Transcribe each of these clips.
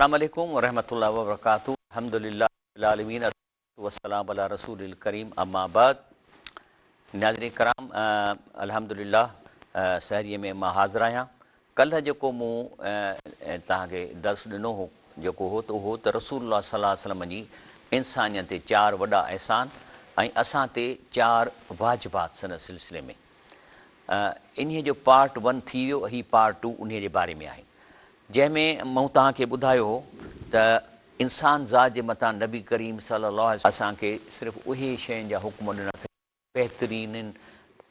अस्सलाम वालेकुम वरहमतुल्लाहि वबरकातुहू। अल्हम्दुलिल्लाह रब्बिल आलमीन वस्सलाम अला रसूलिल करीम अम्मा बाद। नाज़रीन कराम, अल्हम्दुलिल्लाह सहरीअ में मां हाज़िर आहियां। कल्ह जेको मूं तव्हांखे दर्स ॾिनो हो जेको हो त उहो त रसूलुल्लाह सल्लल्लाहु अलैहि वसल्लम जी इंसानियत ते 4 वॾा अहसान ऐं असां ते 4 वाजिबात सन सिलसिले में। इन्हीअ जो पार्ट 1 थी वियो, हीउ पार्ट 2 उन्हीअ जे बारे में आहे, जंहिंमें मूं तव्हांखे ॿुधायो हो त इंसान ज़ात जे मथां नबी करीम सल्लल्लाहु अलैहि वसल्लम असांखे सिर्फ़ु उहे शयुनि जा हुक्म ॾिना अथई बहितरीन आहिनि,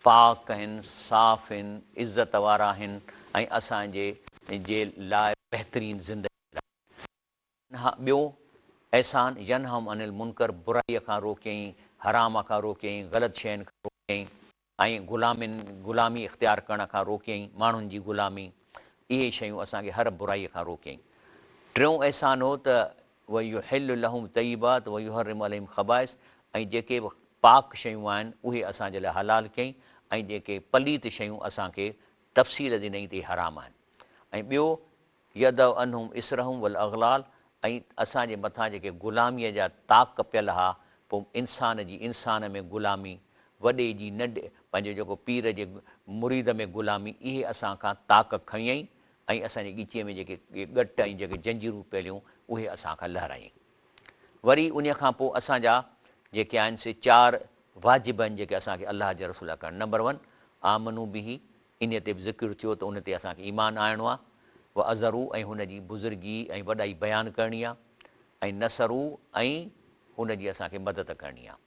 पाक आहिनि, साफ़ आहिनि, इज़त वारा आहिनि ऐं असांजे लाइ बहितरीन ज़िंदगी। ॿियो अहसान यनहम अनिल मुनकर, बुराईअ खां रोकियईं, हराम खां रोकियईं, ग़लति शयुनि खां रोकियईं ऐं ग़ुलामी इख़्तियार करण खां रोकियईं, माण्हुनि जी ग़ुलामी, इहे शयूं असांखे हर बुराईअ खां रोकियईं। टियों अहसान हो त वयुहिल्लु लहुम तय्यिबात वयुहर्रिमु अलैहिम ख़बाइस, ऐं जेके बि पाक शयूं आहिनि उहे असांजे लाइ हलाल कयईं ऐं जेके पलीत शयूं असांखे तफ़सील ॾिनई ते हराम आहिनि। ऐं ॿियो यदउ अनहुम इसरहुम वल अग़लाल, ऐं असांजे मथां जेके ग़ुलामीअ जा ताक़ पियल हुआ, पोइ इंसान में ग़ुलामी, वॾे जी नंढ पंहिंजो जेको पीर जे मुरीद में ग़ुलामी, इहे असां खां ताक़ खयईं ऐं असांजे ॻिचीअ में जेके ॻट ऐं जेके जंजीरूं पियलियूं उहे असां खां लहिराईं। वरी उन खां पोइ असांजा जेके आहिनि से 4 वाजिब आहिनि जेके असांखे अलाह जे रसूल करणु। नंबर 1 आमनू बिही, इन ते बि ज़िक्र थियो त उन ते असांखे ईमान आणिणो आहे। व अज़रू, ऐं हुनजी बुज़ुर्गी ऐं वॾाई बयानु करणी आहे। ऐं नसरू, ऐं हुनजी असांखे मदद करणी आहे।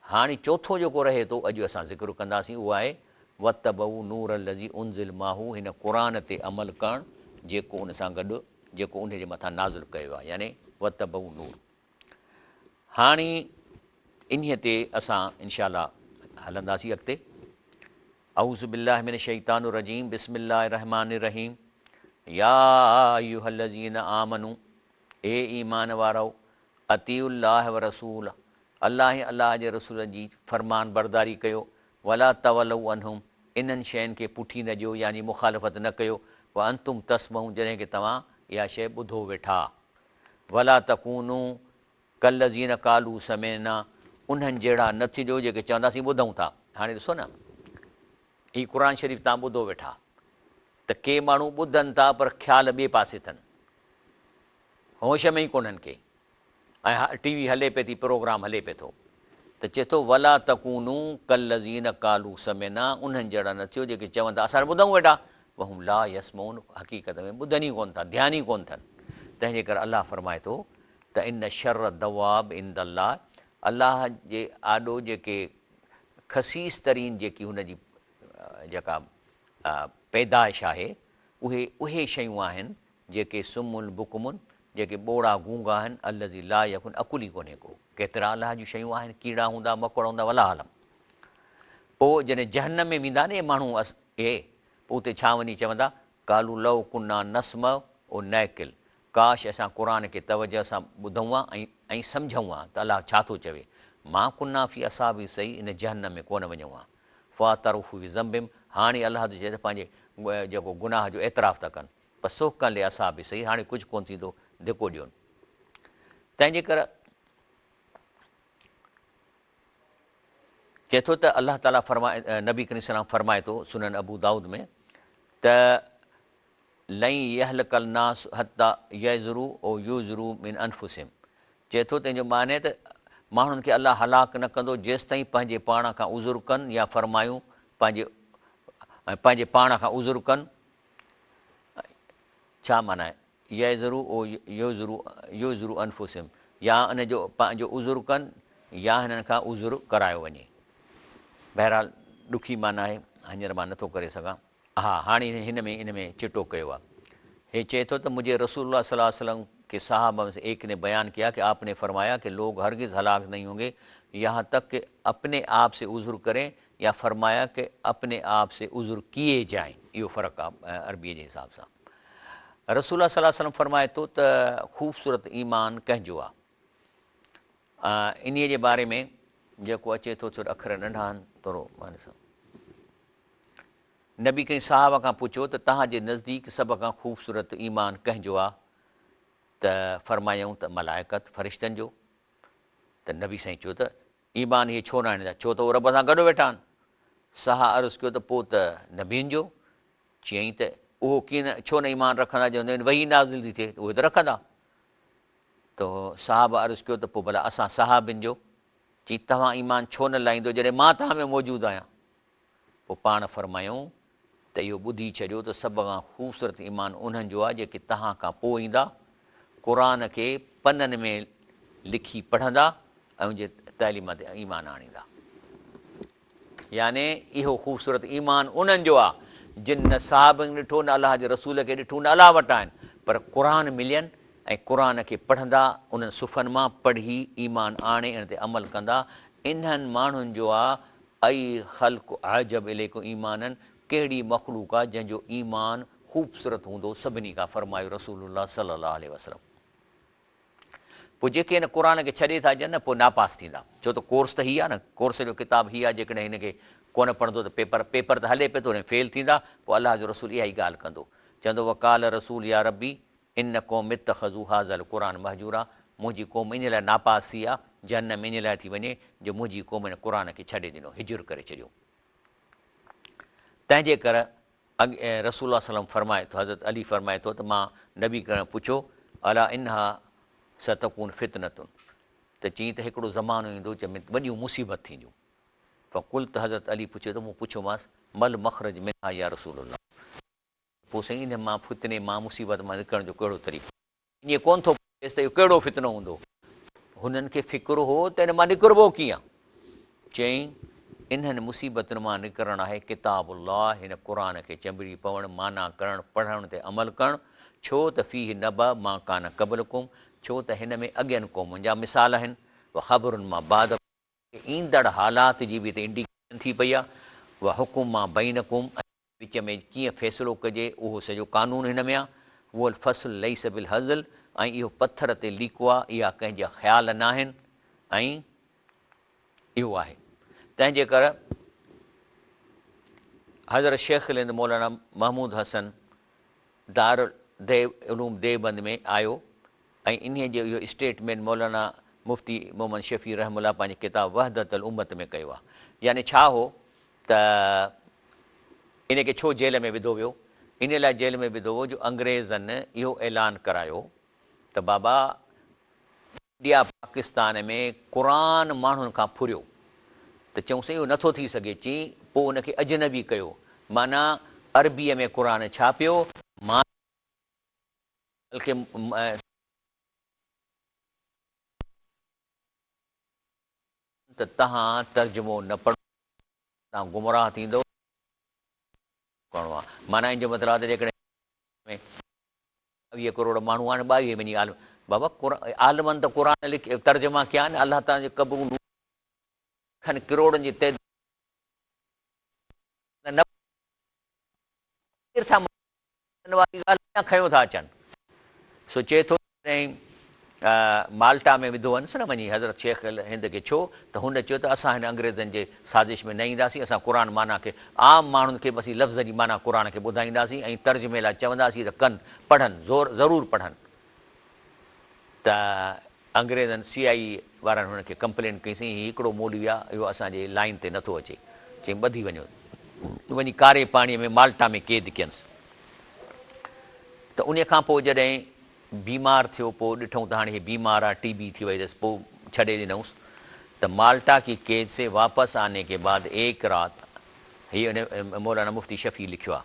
हाणे चोथों जेको रहे थो अॼु असां ज़िक्र कंदासीं, उहो आहे वतबऊ नूर लज़ी उनज़िल माहू, हिन क़ुर ते अमल करणु जेको उन सां गॾु जेको उन जे मथां नाज़िल कयो आहे, यानी वतबऊ नूर। हाणे इन्हीअ ते असां इंशा अल्लाह हलंदासीं अॻिते। औज़ु बिल्लाहि मिन शैतानिर रजीम, बिस्मिल्लाहिर रहमानिर रहीम। या अय्युहल्लज़ीना आमनू, ए ईमान वारो, अतीउल्लाह व रसूल, अल्लाह ऐं अल्लाह जे रसूल जी फ़रमान बरदारी कयो। वला तवलऊ अनहुम, इन्हनि शयुनि खे पुठी न ॾियो, यानी मुखालफ़त न कयो। व अंतुम तस्मऊं, जॾहिं की तव्हां इहा शइ ॿुधो वेठा। वला तकूनू कल्लज़ीन कालू समेना, उन्हनि जहिड़ा न थिजो जेके चवंदासीं ॿुधूं था। हाणे ॾिसो न, हीउ क़ुर शरीफ़ तव्हां ॿुधो वेठा त के माण्हू ॿुधनि था पर ख़्याल ॿिए पासे अथनि, होश में ई कोन्हनि के, ऐं टीवी हले पई थी, प्रोग्राम हले पियो थो त चए थो वला तकूनू कल्लज़ीन कालू समेना, उन्हनि जहिड़ा न थियो जेके चवनि था असां ॿुधूं वेठा, वहुम ला यसमऊन, हक़ीक़त में ॿुधनि ई कोन्ह था, ध्यानु ई कोन्ह अथनि। तंहिंजे करे अलाह फरमाए थो त इन शर्र दवाब इंदल्लाह, अलाह जे आॾो जेके ख़सीस तरीन जेकी हुनजी जेका पैदाइश आहे, उहे शयूं आहिनि जेके सुमुल बुकुमुन, जेके ॿोड़ा गूंगा आहिनि, अल्लज़ी ला यकुन, अकुल ई कोन्हे को। केतिरा अलाह जूं शयूं आहिनि, कीड़ा हूंदा, मकोड़ हूंदा, वला हलम। पोइ जॾहिं जहन्नम में वेंदा न माण्हू पोइ उते छा वञी चवंदा, कालू लव कुन्ना नस्म ओ नैकिल, काश असां क़ुर खे तवजह सां ॿुधूं हा ऐं सम्झूं हा त अलाह छा थो चवे। मां कुन्ना फ़ी असाबी सही, इन जहन्नम में कोन वञूं हा। फ़ातरफ़ू ज़म्बिम, हाणे अलाह जो चए त पंहिंजे जेको गुनाह जो एतिराफ़ था कनि, पर सोकन ले असाबी सही, हाणे कुझु कोन्ह थींदो, धिको ॾियोनि। तंहिंजे करे चए थो त अलाह ताला फरमाए, नबी करीम सल्लल्लाहु अलैहि वसल्लम फरमाए थो सुनन अबू दाऊद में त लई यहलकल नास हत्ता यज़रू ओ युज़रू मिन अनफुसिम, चए थो तंहिंजो माने त माण्हुनि खे अलाह हलाक न कंदो जेसि ताईं पंहिंजे पाण खां उज़ुर कनि, या फरमायूं पंहिंजे पाण खां उज़ुर कनि। छा माना आहे यज़रू ओ युज़रू अनफुसिम, या इन जो पंहिंजो उज़ुर कनि या हिननि खां उज़ुर करायो वञे। बहरहाल ॾुखी माना आहे, हींअर मां नथो करे सघां। हा, हाणे इन में चिटो कयो आहे। हे चए थो त मुझे रसूलुल्लाह सल्लल्लाहु अलैहि वसल्लम के साहबा में से एक ने बयान किया कि आपने फरमाया कि लोग हरगिज़ हलाक नहीं होंगे यहाँ तक कि अपने आप से उज़ुर करें, या फरमाया कि अपने आप से उज़ुर किए जाएं। इहो फ़र्क़ु आहे अरबीअ जे हिसाब सां। रसूलुल्लाह सल्लल्लाहु अलैहि वसल्लम फरमाए थो त ख़ूबसूरत ईमान कंहिंजो आहे। इन्हीअ जे बारे में जेको अचे थो, छो अखर नंढा आहिनि थोरो माने सां। नबी कंहिं साहब खां पुछो त तव्हांजे नज़दीक सभ खां ख़ूबसूरत ईमान कंहिंजो आहे, त फरमायूं त मलाइकत फ़रिश्तनि जो। त नबी साईं चयो त ईमान इहे छो न आणींदा, छो त उहे रब सां गॾु वेठा आहिनि। सहा अर्ज़ु कयो त पोइ त नबियुनि जो। चयईं त उहो कीअं न, छो न ईमान रखंदा, जंहिं वही नाज़िल थी थिए त उहे त रखंदा। त साहब अर्ज़ु कयो त पोइ भला असां सहाबिन जो। चई तव्हां ईमान छो न लाहींदो जॾहिं मां तव्हां में मौजूदु आहियां। पोइ पाण फरमायूं त इहो ॿुधी छॾियो त सभ खां ख़ूबसूरत ईमान उन्हनि जो आहे जेके तव्हां खां पोइ ईंदा, क़ुर खे पननि में लिखी पढ़ंदा ऐं जे तइलीम ते ईमान आणींदा। याने इहो ख़ूबसूरत ईमान उन्हनि जो आहे जिन न साहबनि ॾिठो, न अलाह जे रसूल खे ॾिठो, न अलाह वटि आहिनि, पर क़ुर मिलियनि ऐं क़ुर खे पढ़ंदा, उन्हनि सुफ़नि मां पढ़ी ईमान आणे इन ते अमल कंदा। इन्हनि माण्हुनि जो आहे अई ख़ल्क़ अजब इलेको ईमाननि, कहिड़ी मख़लूक आहे जंहिंजो ईमान ख़ूबसूरत हूंदो सभिनी खां, फरमायो रसूलुल्लाह सल्लल्लाहु अलैहि वसल्लम। पोइ जेके हिन क़ुर खे छॾे था ॾियनि न, पोइ नापास थींदा। छो त कोर्स त हीअ आहे न, कोर्स जो किताब हीअ आहे। जेकॾहिं हिनखे कोन पढ़ंदो त पेपर त हले पियो थो, हिन फेल थींदा। पोइ अलाह जो रसूल इहा ई ॻाल्हि कंदो, चवंदो वकाल रसूल या रबी इन क़ौम इत्तख़ज़ू हाज़ल क़ुर महजूरा। मुंहिंजी क़ौम इन लाइ नापास थी आहे, जहन्नम इन लाइ थी वञे जो मुंहिंजी क़ौम हिन क़ुर खे छॾे ॾिनो, हिजुर करे छॾियो। तंहिंजे करे रसूल सलम फरमाए थो, हज़रत अली फरमाए थो त मां नबी करण पुछो अला इन्हा सतकून फितनतुन, त चई त हिकिड़ो ज़मानो ईंदो जंहिंमें वॾियूं मुसीबत थींदियूं। फ़कुल त हज़रत अली पुछे त मूं पुछियोमांसि मल मखरज मिन्हा या रसूलल्लाह, पोइ साईं इन मां फितने मां मुसीबत मां निकिरण जो कहिड़ो तरीक़ो, ईअं कोन थो पुछेसि त इहो कहिड़ो फितनो हूंदो। हुननि खे फ़िक्रु हो त इन मां निकिरबो कीअं। चयईं इन्हनि मुसीबतुनि मां निकिरणु आहे किताबुल्लाह, हिन क़ुर खे चंबिड़ी पवणु, माना करणु, पढ़ण ते अमल करणु। छो त फ़ीह नबा मां कान क़बलकुम, छो त हिन में अॻियनि क़ौमुनि जा मिसाल आहिनि। व ख़बरुनि मां बाद, ईंदड़ हालात जी बि हिते इंडिकेशन थी पई आहे। व हुकुम मां बैनकुम, विच में कीअं फ़ैसिलो कजे उहो सॼो कानून हिन में आहे। उहो फ़सल लई सबिल हज़ल, ऐं इहो पथर ते लिको आहे, इहा कंहिंजा ख़्याल न आहिनि। ऐं इहो आहे तंहिंजे करे हज़रत शेख हिंद मौलाना महमूद हसन दारुल देवबंद में आयो ऐं इन जो इहो स्टेटमेंट मौलाना मुफ़्ती मोहम्मद शफ़ी रहमुल्लाह पंहिंजी किताब वहदत अल उम्मत में कयो आहे। यानी छा हो त इन खे छो जेल में विधो वियो, इन लाइ जेल में विधो हो जो अंग्रेज़नि इहो ऐलान करायो त बाबा इंडिया पाकिस्तान में क़ुर माण्हुनि खां फुरियो, त चऊंसि इहो नथो थी सघे। चई पोइ उनखे अजनबी कयो, माना अरबीअ में क़ुर छापियो, मां खे त तव्हां तर्जुमो न पढ़ो, तव्हां गुमराह थींदो करिणो आहे। माना इन जो मतिलबु आहे त जेकॾहिं 22 करोड़ माण्हू आहिनि, 22 वञी आलम बाबा आलमनि त क़ुर लिखी तर्जुमा कया आहिनि, अलाह ताला जे क़बूल खनि किरोड़नि जी तइदाद खयो था अचनि। सो चए थो माल्टा में विधो वञिसि न वञी हज़रत शेख हिंद खे, छो त हुन चयो त असां हिन अंग्रेज़नि जे साज़िश में न ईंदासीं, असां क़ुर माना खे आम माण्हुनि खे बसि लफ़्ज़ जी माना क़ुर खे ॿुधाईंदासीं ऐं तर्जुमे लाइ चवंदासीं त कनि, पढ़नि, ज़रूरु पढ़नि। त अंग्रेज़नि CIA वारनि हुनखे कंप्लेन कईसीं हिकिड़ो मौलवी आहे, इहो असांजे लाइन ते नथो अचे। चई ॿधी वञो, वञी कारे पाणीअ में माल्टा में क़ैद कयनिसि। त उन खां पोइ जॾहिं बीमार थियो, पोइ ॾिठूं त हाणे हीअ बीमार आहे, TB थी वई अथसि, पोइ छॾे ॾिनऊंसि। त माल्टा की कैद से वापस आने के बाद एक रात, हीअ मौलाना मुफ्ती शफ़ी लिखियो आहे,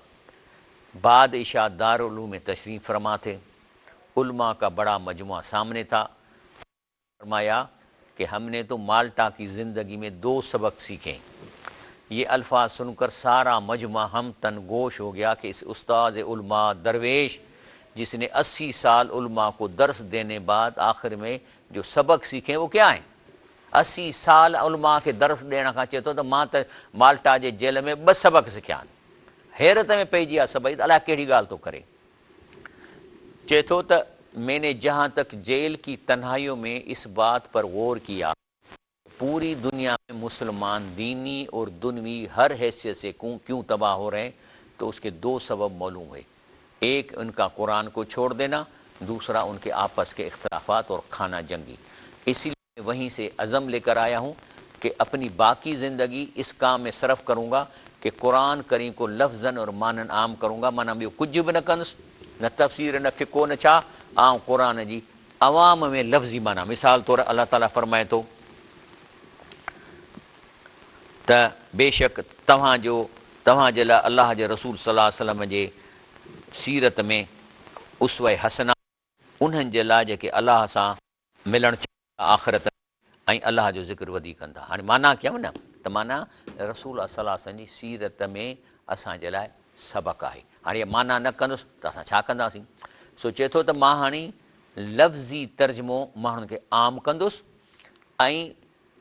बाद इशा दारुल उलूम में तशरीफ़ फरमा थे, उलमा का बड़ा मजमुआ सामने था। फरमाया कि हमने तो माल्टा की ज़िंदगी में 2 सबक सीखे। ये अल्फाज सुनकर सारा मजमा हम तन गोश हो गया कि इस उस्ताद उलमा दरवेश जिसने 80 साल उलमा को दर्स देने बाद आखिर में जो सबक सीखे वो क्या है। 80 साल उलमा खे दर्स ॾियण खां चए थो त मां त माल्टा जे जेल में 2 सबक सिखिया आहिनि। हैरत में पइजी आहे सभई, अलाए कहिड़ी ॻाल्हि थो करे। चए थो त मैंने जहाँ तक जेल की तन्हाइयों में इस बात पर गौर किया, पूरी दुनिया में मुसलमान दीनी और दुनवी हर हैसियत से क्यों तबाह हो रहे हैं, तो उसके 2 सबब मालूम हुए। एक, उनका कुरान को छोड़ देना, दूसरा उनके आपस के इख्तलाफात और खाना जंगी। इसीलिए वहीं से अज़म लेकर आया हूँ कि अपनी बाकी ज़िंदगी इस काम में सरफ करूँगा कि कुरान करीम को लफ्ज़न और मानन आम करूँगा। माना ॿियो कुझु बि न कंदुसि, न तफ़सीर, न फ़िको, न छा, आउं क़ुरान जी अवाम में लफ़्ज़ी माना। मिसाल तौरु अलाह ताला फरमाए थो त बेशक तव्हांजे लाइ अलाह जे रसूल सल्लल्लाहु अलैहि वसल्लम जे सीरत में उसवे हसना, उन्हनि जे लाइ जेके अलाह सां मिलणु चाहींदा आख़िरत ऐं अलाह जो ज़िक्र वधीक कंदा। हाणे माना कयूं न त माना रसूल सल्लल्लाहु अलैहि वसल्लम जी सीरत में असांजे लाइ सबक़ु आहे। हाणे इहा माना न कंदुसि त असां छा कंदासीं? सो चए थो त मां हाणे लफ़्ज़ी तर्जुमो माण्हुनि खे आम कंदुसि ऐं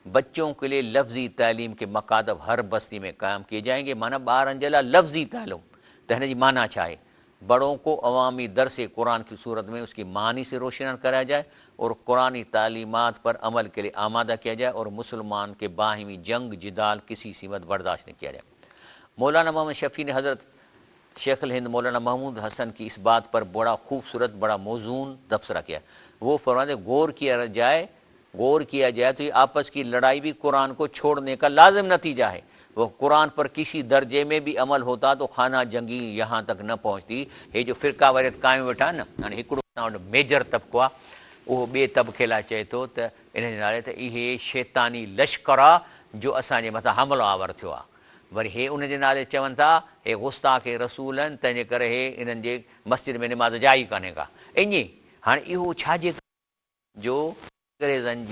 बच्चों के लिए लफ्ज़ी तालीम के मकादब हर बस्ती में क़ायम किए जाएंगे। माना ॿारनि जे लाइ लफ्ज़ी तालीम। त हिन जी माना छा आहे? बड़ों को अवामी दरस कुरान की सूरत में उसकी मानी से रोशन कराया जाए और कुरानी तालीमात पर अमल के लिए आमादा किया जाए और मुसलमान के बाहिमी जंग जिदाल किसी सीमत बर्दाश्त नहीं किया जाए। मौलाना मोहम्मद शफ़ी ने हज़रत शेख अल हिंद मौलाना महमूद हसन की इस बात पर बड़ा खूबसूरत, बड़ा मौजून तबसरा किया। वो फरमाते गौर किया जाए तो ये आपस की लड़ाई भी कुरान को छोड़ने का लाजिम नतीजा है। वो कुरान पर किसी दर्जे में भी अमल होता तो खाना जंगी यहाँ तक न पहुँचती। हे जो फ़िरका वारियत क़ाइमु वेठा न, हाणे हिकिड़ो असां वटि मेजर तबिको आहे, उहो ॿिए तबिके लाइ चए थो त इन जे नाले त इहे शैतानी लश्कर आहे जो असांजे मथां हमलो आवर थियो आहे। वरी हे उन जे नाले चवनि था हे गुस्ताख़ रसूल आहिनि, तंहिंजे करे हे इन्हनि जे मस्जिद में निमाज़ जाइ कान्हे का। ईअं हाणे इहो छाजे जो अंग्रेज़नि जी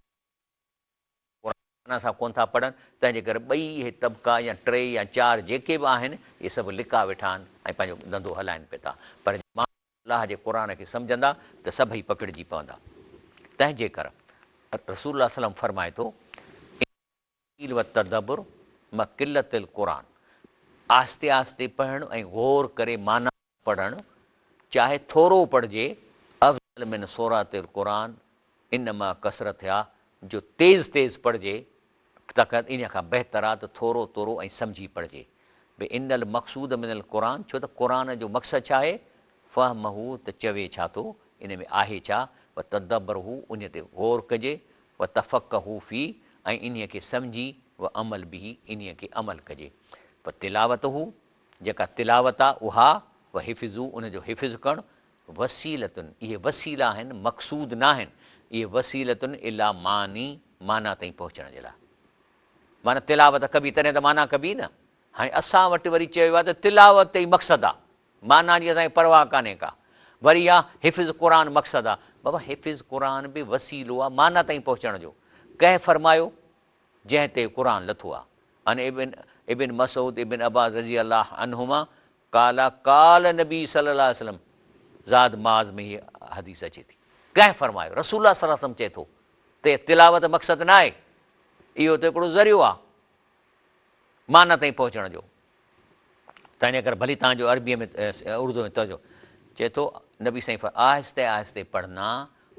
क़ुरान सां कोन था पढ़नि, तंहिंजे करे ॿई इहे तबिका या टे या चारि जेके बि आहिनि इहे सभु लिका वेठा आहिनि ऐं पंहिंजो धंधो हलाइनि पिया था। पर मां अलाह जे क़ुरान खे सम्झंदा त सभई पकिड़िजी पवंदा। तंहिंजे करे रसूल सल्लम फरमाए थो तदब्बुर मां क़िलतिल क़ुरान, आहिस्ते आहिस्ते पढ़णु ऐं गौर करे माना पढ़णु, चाहे थोरो पढ़िजे, अफ़ज़ल मिन सूरतिल क़ुरान, इन मां कसरत आहे जो तेज़ पढ़िजे त इन खां बहितर आहे त थोरो ऐं सम्झी पढ़िजे। भई इनल मक़सूद मिनल क़ुरान, छो त क़ुरान जो मक़सदु छा आहे? फ़हमहू त चवे छा थो, इन में आहे छा, व तदब्बरहू उन ते गौर कजे, व तफ़क़हू फ़ी ऐं इन खे सम्झी, व अमल बि इन खे अमल कजे। पर तिलावत हू जेका तिलावत आहे उहा, व हिफ़िज़ू उनजो हिफ़िज़ करणु, वसीलतुनि इहे वसीला आहिनि, मक़सूद न आहिनि। इहे वसीलतुनि इला माना ताईं पहुचण जे लाइ। माना तिलावत कबी तॾहिं त माना कबी न। हाणे असां वटि वरी चयो आहे त तिलावत ई मक़सदु आहे, माना जी असांखे परवाह कान्हे का। वरी आहे हिफ़िज़ क़ुरान मक़सदु आहे। बाबा हिफ़िज़ क़ुरान बि वसीलो आहे माना ताईं पहुचण जो। कंहिं फरमायो? जंहिं ते क़ुरान लथो आहे। अने इबिन मसूद इबिन अब्बास रज़ी अल्लाह अन्हुमा काल नबी सल्लल्लाहु अलैहि वसल्लम, ज़ाद माज़ में हीअ हदीस अचे थी। कंहिं फरमायो? रसूल सल्लल्लाहु अलैहि वसल्लम चए थो त तिलावत मक़सदु न आहे, इहो त हिकिड़ो ज़रियो आहे माना ताईं पहुचण जो। तंहिंजे करे भली तव्हांजो अरबीअ में उर्दू में तर्जुमो चए थो, नबी साईं आहिस्ते आहिस्ते पढ़ना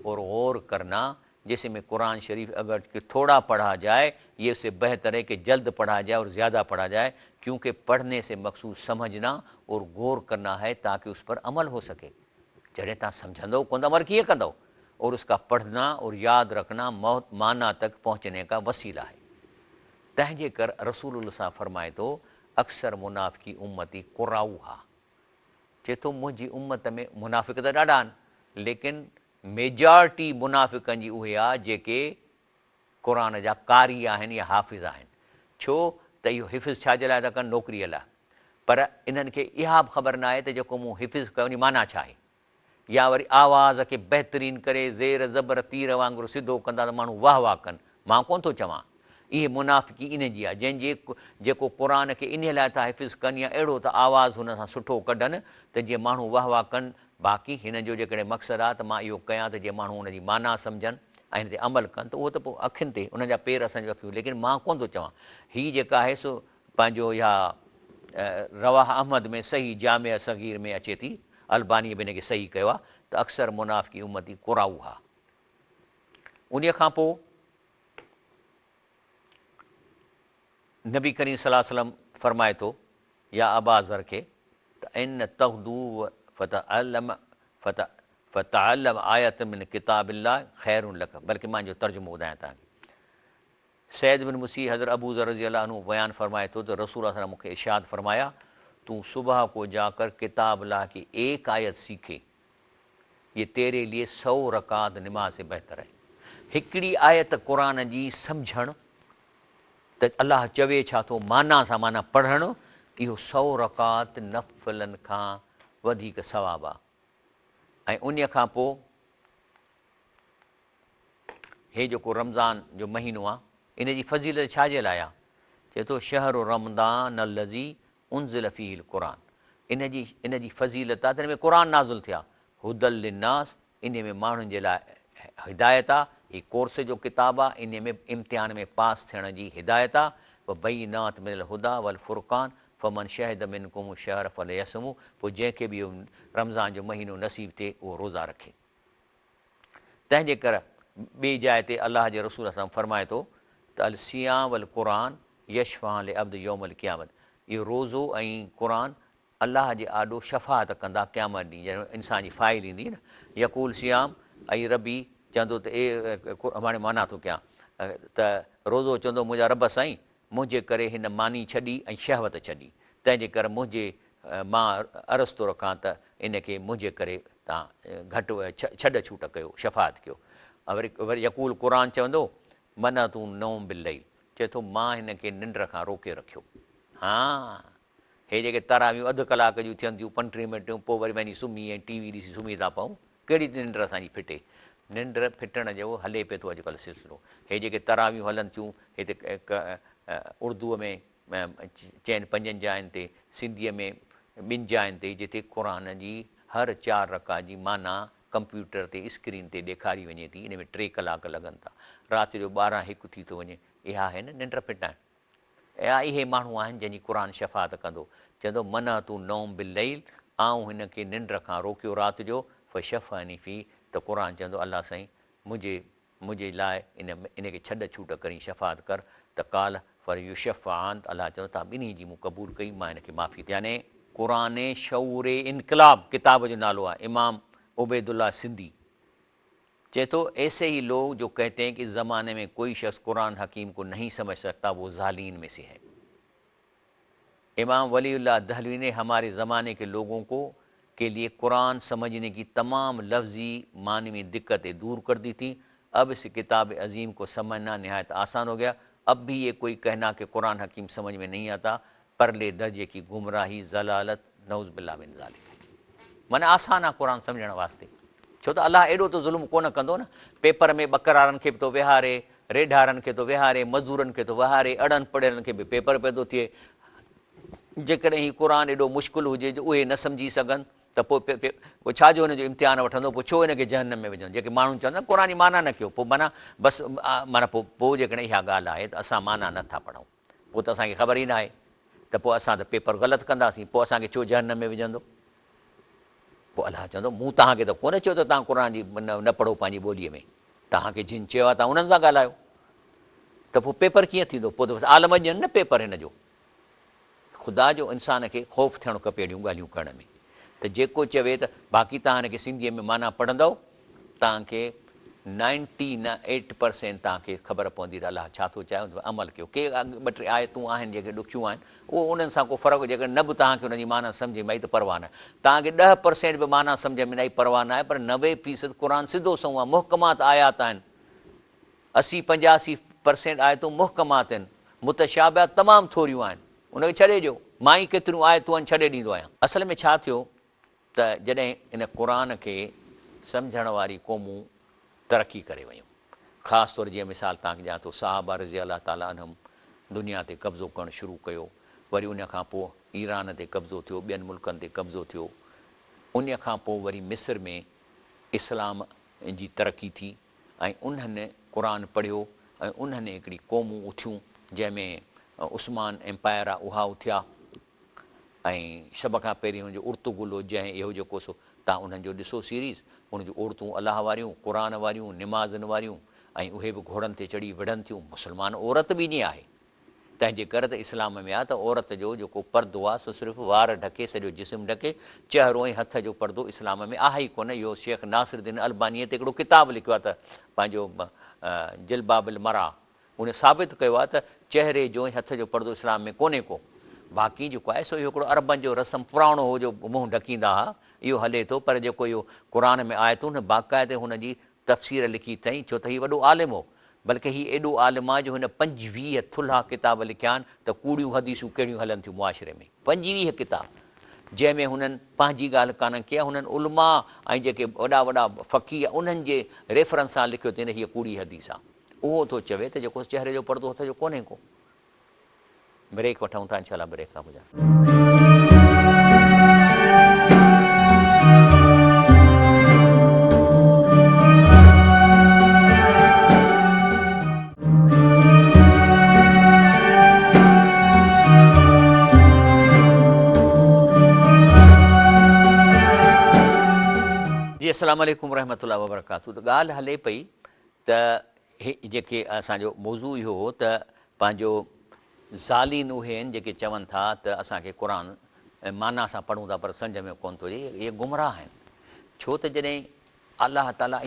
और गौर करना, जैसे में कुरान शरीफ अगर कि थोड़ा पढ़ा जाए ये उससे बेहतर है कि जल्द पढ़ा जाए और ज़्यादा पढ़ा जाए, क्योंकि पढ़ने से मकसूद समझना और गौर करना है ताकि उस पर अमल हो सके। जॾहिं तव्हां सम्झंदो कोन अमल कीअं कंदो? और उसका पढ़ना और याद रखना माना तक पहुँचने का वसीला है। तंहिंजे कर रसूल सां फरमाए थो अक्सर मुनाफ़िकी उम्मती कुराऊ हा। चए थो मुंहिंजी उम्मत में मुनाफ़िक त ॾाढा आहिनि, लेकिन मेजॉरिटी मुनाफ़िकनि जी उहे आहे जेके क़ुरान जा कारी आहिनि या हाफ़िज़ आहिनि। छो त इहो हिफ़िज़ छाजे लाइ था कनि? नौकरीअ लाइ। पर इन्हनि खे इहा बि ख़बर न आहे त जेको मूं हिफ़िज़ कयो उन माना छा आहे। या वरी आवाज़ खे बहितरीन करे ज़ेर ज़बर तीर वांगुरु सिधो कंदा त माण्हू वाह वाह कनि। मां कोन थो चवां, इहे मुनाफ़िकी इन जी आहे जेको क़ुरान खे इन लाइ था हिफ़िज़ कनि या अहिड़ो त आवाज़ हुन सां सुठो कढनि त जीअं माण्हू वाह वाह कनि। बाक़ी हिन जो जेकॾहिं मक़सदु आहे त मां इहो कयां त जीअं माण्हू हुनजी माना सम्झनि ऐं हिन ते अमल कनि, त उहो त पोइ अखियुनि ते उन जा पेर असांजो अखियूं। लेकिन मां कोन थो चवां हीअ जेका आहे सो पंहिंजो इहा रवाह अहमद में सही जामिया सगीर में अचे थी, अलबानी बि हिन खे सही कयो आहे त अक्सर मुनाफ़िकी उम्मती कुराऊ हा। उन खां पोइ नबी करीम सल्लल्लाहु अलैहि वसल्लम फरमाए थो या अबा ज़र खे त इन तग़दू फ़तअल्लम आयत मिन किताबिल्लाह ख़ैरुन लक, बल्कि मां जो तर्जुमो ॿुधायां तव्हांखे। सैद बिन मुसी हज़रत अबू ज़र रज़ियल्लाहु अन्हु बयान फरमाए थो त रसूल सल्लल्लाहु अलैहि वसल्लम मूंखे इरशाद फरमाया, तू सुबह को जाकर किताब ला की एक आयत सीखे, ये तेरे लिए 100 रकात नमाज से बहितर आहे। हिकिड़ी आयत क़ुर जी सम्झणु त अलाह चवे छा थो माना सां माना पढ़णु, इहो 100 रकात नफ़लनि खां वधीक सवाबु आहे। ऐं उन खां पोइ हे जेको रमज़ान जो महीनो आहे, इन जी फ़ज़ीलत छाजे लाइ आहे? चए थो शहरु रमज़ान अल्लज़ी उनज़िल फ़ीहिल क़ुरान, इन जी फ़ज़ीलत आहे त हिन में क़ुर नाज़िल थिया, हुदल लिन्नास, इन में माण्हुनि जे लाइ हिदायत आहे। हीअ कोर्स जो किताबु आहे, इन में इम्तिहान में पास थियण जी हिदायत आहे। बय्यिनात मिनल हुदा वल फ़ुरक़ान फ़मन शहिद मिनकुम शहर फ़लयसमु, पोइ जंहिंखे बि रमज़ान जो महीनो नसीब थिए उहो रोज़ा रखे। तंहिंजे करे ॿिए जाइ ते अलाह जे रसूल सां फरमाए थो त अल सियाम वल क़ुरान यशफ़ा ले अब्द यौमल क़ियामत, इहो रोज़ो ऐं क़ुर अलाह जे आॾो शफ़ाअत कंदा क़यामत ॾींहुं, जॾहिं इंसान जी फाइल ईंदी न। यकूल सियाम ऐं रबी चवंदो त हाणे माना थो कयां त रोज़ो चवंदो मुंहिंजा रब साईं मुंहिंजे करे हिन मानी छॾी ऐं शहवत छॾी, तंहिंजे करे मां अर्ज़ु थो रखां त इनखे मुंहिंजे करे तव्हां घटि छॾ छूट कयो, शफ़ाअत कयो। वरी यकूल क़ुर चवंदो मना तूं नौम बिल लही, चए थो मां हिन खे निंड खां रोके रखियो। हा, हे जेके तरावियूं अधु कलाक जूं थियनि थियूं 35 मिंटूं, पोइ वरी वञी सुम्ही ऐं टीवी ॾिसी सुम्ही था पऊं, कहिड़ी निंड असांजी फिटे? निंड फिटण जो हले पियो थो अॼुकल्ह सिलसिलो। हे जेके तरावियूं हलनि थियूं हिते उर्दूअ में चइनि 5 जाइनि ते, सिंधीअ में 2 जाइनि ते, जिते क़ुर जी हर 4 रकात जी माना कंप्यूटर ते स्क्रीन ते ॾेखारी वञे थी। इन में 3 कलाक लॻनि था, राति जो 12-1 थी थो वञे। इहा आहे न निंड फिटाइण। इहे माण्हू आहिनि जंहिंजी क़ुर शफ़ाअत कंदो, चवंदो मना तूं नौम बिल लही, आऊं हिन खे निंड खां रोकियो राति जो, फ़शफ़अनी फ़ी, त क़ुर चवंदो अलाह साईं मुंहिंजे लाइ इनखे छॾ छूट करी शफ़ाअत कर, त काल फर युशफ़ान, अलाह चवंदो तव्हां ॿिन्ही जी मूं क़बूल कई, मां हिनखे माफ़ी थी। यानी क़ुर शऊर इनकलाब किताब जो नालो आहे। इमाम उबैदुल्लाह सिंधी चए तो ऐसे ही लोग जो कहते हैं कि ज़माने में कोई शख्स कुरान हकीम को नहीं समझ सकता वो ज़ालीन में से है। इमाम वलीउल्लाह दहलवी ने हमारे ज़माने के लोगों को के लिए कुरान समझने की तमाम लफ्ज़ी मानवी दिक्कतें दूर कर दी थी। अब इस किताब अजीम को समझना नहायत आसान हो गया। अब भी ये कोई कहना कि कुरान हकीम समझ में नहीं आता, परले दर्जे की गुमराही ज़लालत नऊज़ बिल्लाह मिन ज़ालिक। माना आसान आहे कुरान सम्झण वास्ते, छो त अलाह एॾो त ज़ुल्म कोन कंदो न। पेपर में ॿकरारनि खे बि थो विहारे, रेढारनि खे थो विहारे, मज़दूरनि खे थो विहारे, अड़नि पढ़ियलनि खे बि पेपर पियो थो थिए। जेकॾहिं हीउ क़ुर एॾो मुश्किल हुजे जो उहे न सम्झी सघनि त पोइ छाजो हिनजो इम्तिहान वठंदो, पोइ छो हिनखे जहन्नम में विझंदो? जेके माण्हू चवंदा क़ुर जी माना न कयो, पोइ माना बसि माना पोइ जेकॾहिं इहा ॻाल्हि आहे त असां माना नथा पढ़ूं, पोइ त असांखे ख़बर ई न आहे, त पोइ असां त पेपर ग़लति कंदासीं, पोइ असांखे छो जहन्नम में विझंदो? पोइ अलाह चवंदो मूं तव्हांखे त कोन चयो त तव्हां क़ुर जी न पढ़ो पंहिंजी ॿोलीअ में, तव्हांखे जिन चयो आहे तव्हां उन्हनि सां ॻाल्हायो। त पोइ पेपर कीअं थींदो? पोइ त आलम ॾियनि न पेपर हिन जो। ख़ुदा जो इंसान खे ख़ौफ़ थियणु खपे अहिड़ियूं ॻाल्हियूं करण में। त जेको चवे त बाक़ी तव्हां हिनखे सिंधीअ में माना पढ़ंदव, तव्हांखे 98% तव्हांखे ख़बर पवंदी त अलाह छा थो चाहे, अमल कयो। के 2-3 आयतूं आहिनि जेके ॾुखियूं आहिनि, उहो उन्हनि सां को फ़र्क़ु, जेकर न बि तव्हांखे उनजी माना सम्झ में आई त परवाह न। तव्हांखे 10% बि माना सम्झ में न आई परवाह न आहे, पर 90% क़ुर सिधो सऊं आहे, मुहकमात आयात आहिनि। 80-85% आयतूं मुहकमात आहिनि, मुतशाबिहात तमामु थोरियूं आहिनि। उनखे छॾे ॾियो, मां ई केतिरियूं आयतूं आहिनि छॾे ॾींदो आहियां। असल में छा थियो त जॾहिं इन क़ुर खे सम्झण वारी क़ौमूं तरक़ी करे वियूं, ख़ासि तौरु जीअं मिसाल तव्हांखे ॾियां थो, सहाबा रज़ी अलाह ताला अन्हुम दुनिया ते कब्ज़ो करणु शुरू कयो, वरी उन खां पोइ ईरान ते कब्ज़ो थियो, ॿियनि मुल्कनि ते कब्ज़ो थियो, उन खां पोइ वरी मिस्र में इस्लाम जी तरक़ी थी ऐं उन्हनि क़ुर पढ़ियो ऐं उन्हनि हिकिड़ी क़ौमूं उथियूं जंहिंमें उस्मान एम्पायर आहे उहा उथिया। ऐं सभ खां पहिरीं हुनजो उर्तुगुल जंहिं इहो जेको सो तव्हां उन्हनि जो ॾिसो सीरीज़, उनजूं औरतूं अलाह वारियूं, क़ुर वारियूं, निमाज़नि वारियूं, ऐं उहे बि घोड़नि ते चढ़ी विढ़नि थियूं। मुस्लमान औरत बि ईअं आहे, तंहिंजे करे त इस्लाम में आहे त औरत जो जेको पर्दो आहे सो सिर्फ़ु वार ढके, सॼो जिस्म ढके, चहिरो ऐं हथ जो पर्दो इस्लाम में आहे ई कोन। इहो शेख नासिरुद्दीन अलबानीअ ते हिकिड़ो किताबु लिखियो आहे त पंहिंजो जिलबाबिल मरा, उन साबित कयो आहे त चहिरे जो ऐं हथ जो पर्दो इस्लाम में कोन्हे को। बाक़ी जेको आहे सो इहो हिकिड़ो अरबनि जो रस्म पुराणो हो जो मुंहुं ढकींदा हुआ, इहो हले थो। पर जेको इहो क़ुर में आए थो न बाक़ाइदे हुनजी तफ़सीर लिखी अथई, छो त हीउ वॾो आलिम हो। बल्कि हीउ एॾो आलिम आहे जो हिन 25 थुल्हा किताब लिखिया आहिनि त कूड़ियूं हदीसूं कहिड़ियूं हलनि थियूं मुआशिरे में। 25 किताब जंहिंमें हुननि पंहिंजी ॻाल्हि कान कई आहे, हुननि उलमा ऐं जेके वॾा वॾा फ़क़ीह उन्हनि जे रेफरेंस सां लिखियो अथई हीअ कूड़ी हदीस आहे। उहो थो चवे त जेको चहिरे जो पर्दो हथ जो कोन्हे को। ब्रेक वठूं था, इंशाल्लाह ब्रेक खां ॿुधायो। जी अस्सलाम वालेकुम रहमतुल्लाहि व बरकातहू। त ॻाल्हि हले पई त जेके असांजो मौज़ू इहो हो त पंहिंजो ज़ालीन उहे आहिनि जेके चवनि था त असांखे क़ुर माना सां पढ़ूं था पर सम्झ में कोन थो अचे, इहे गुमराह आहिनि। छो त जॾहिं अलाह ताला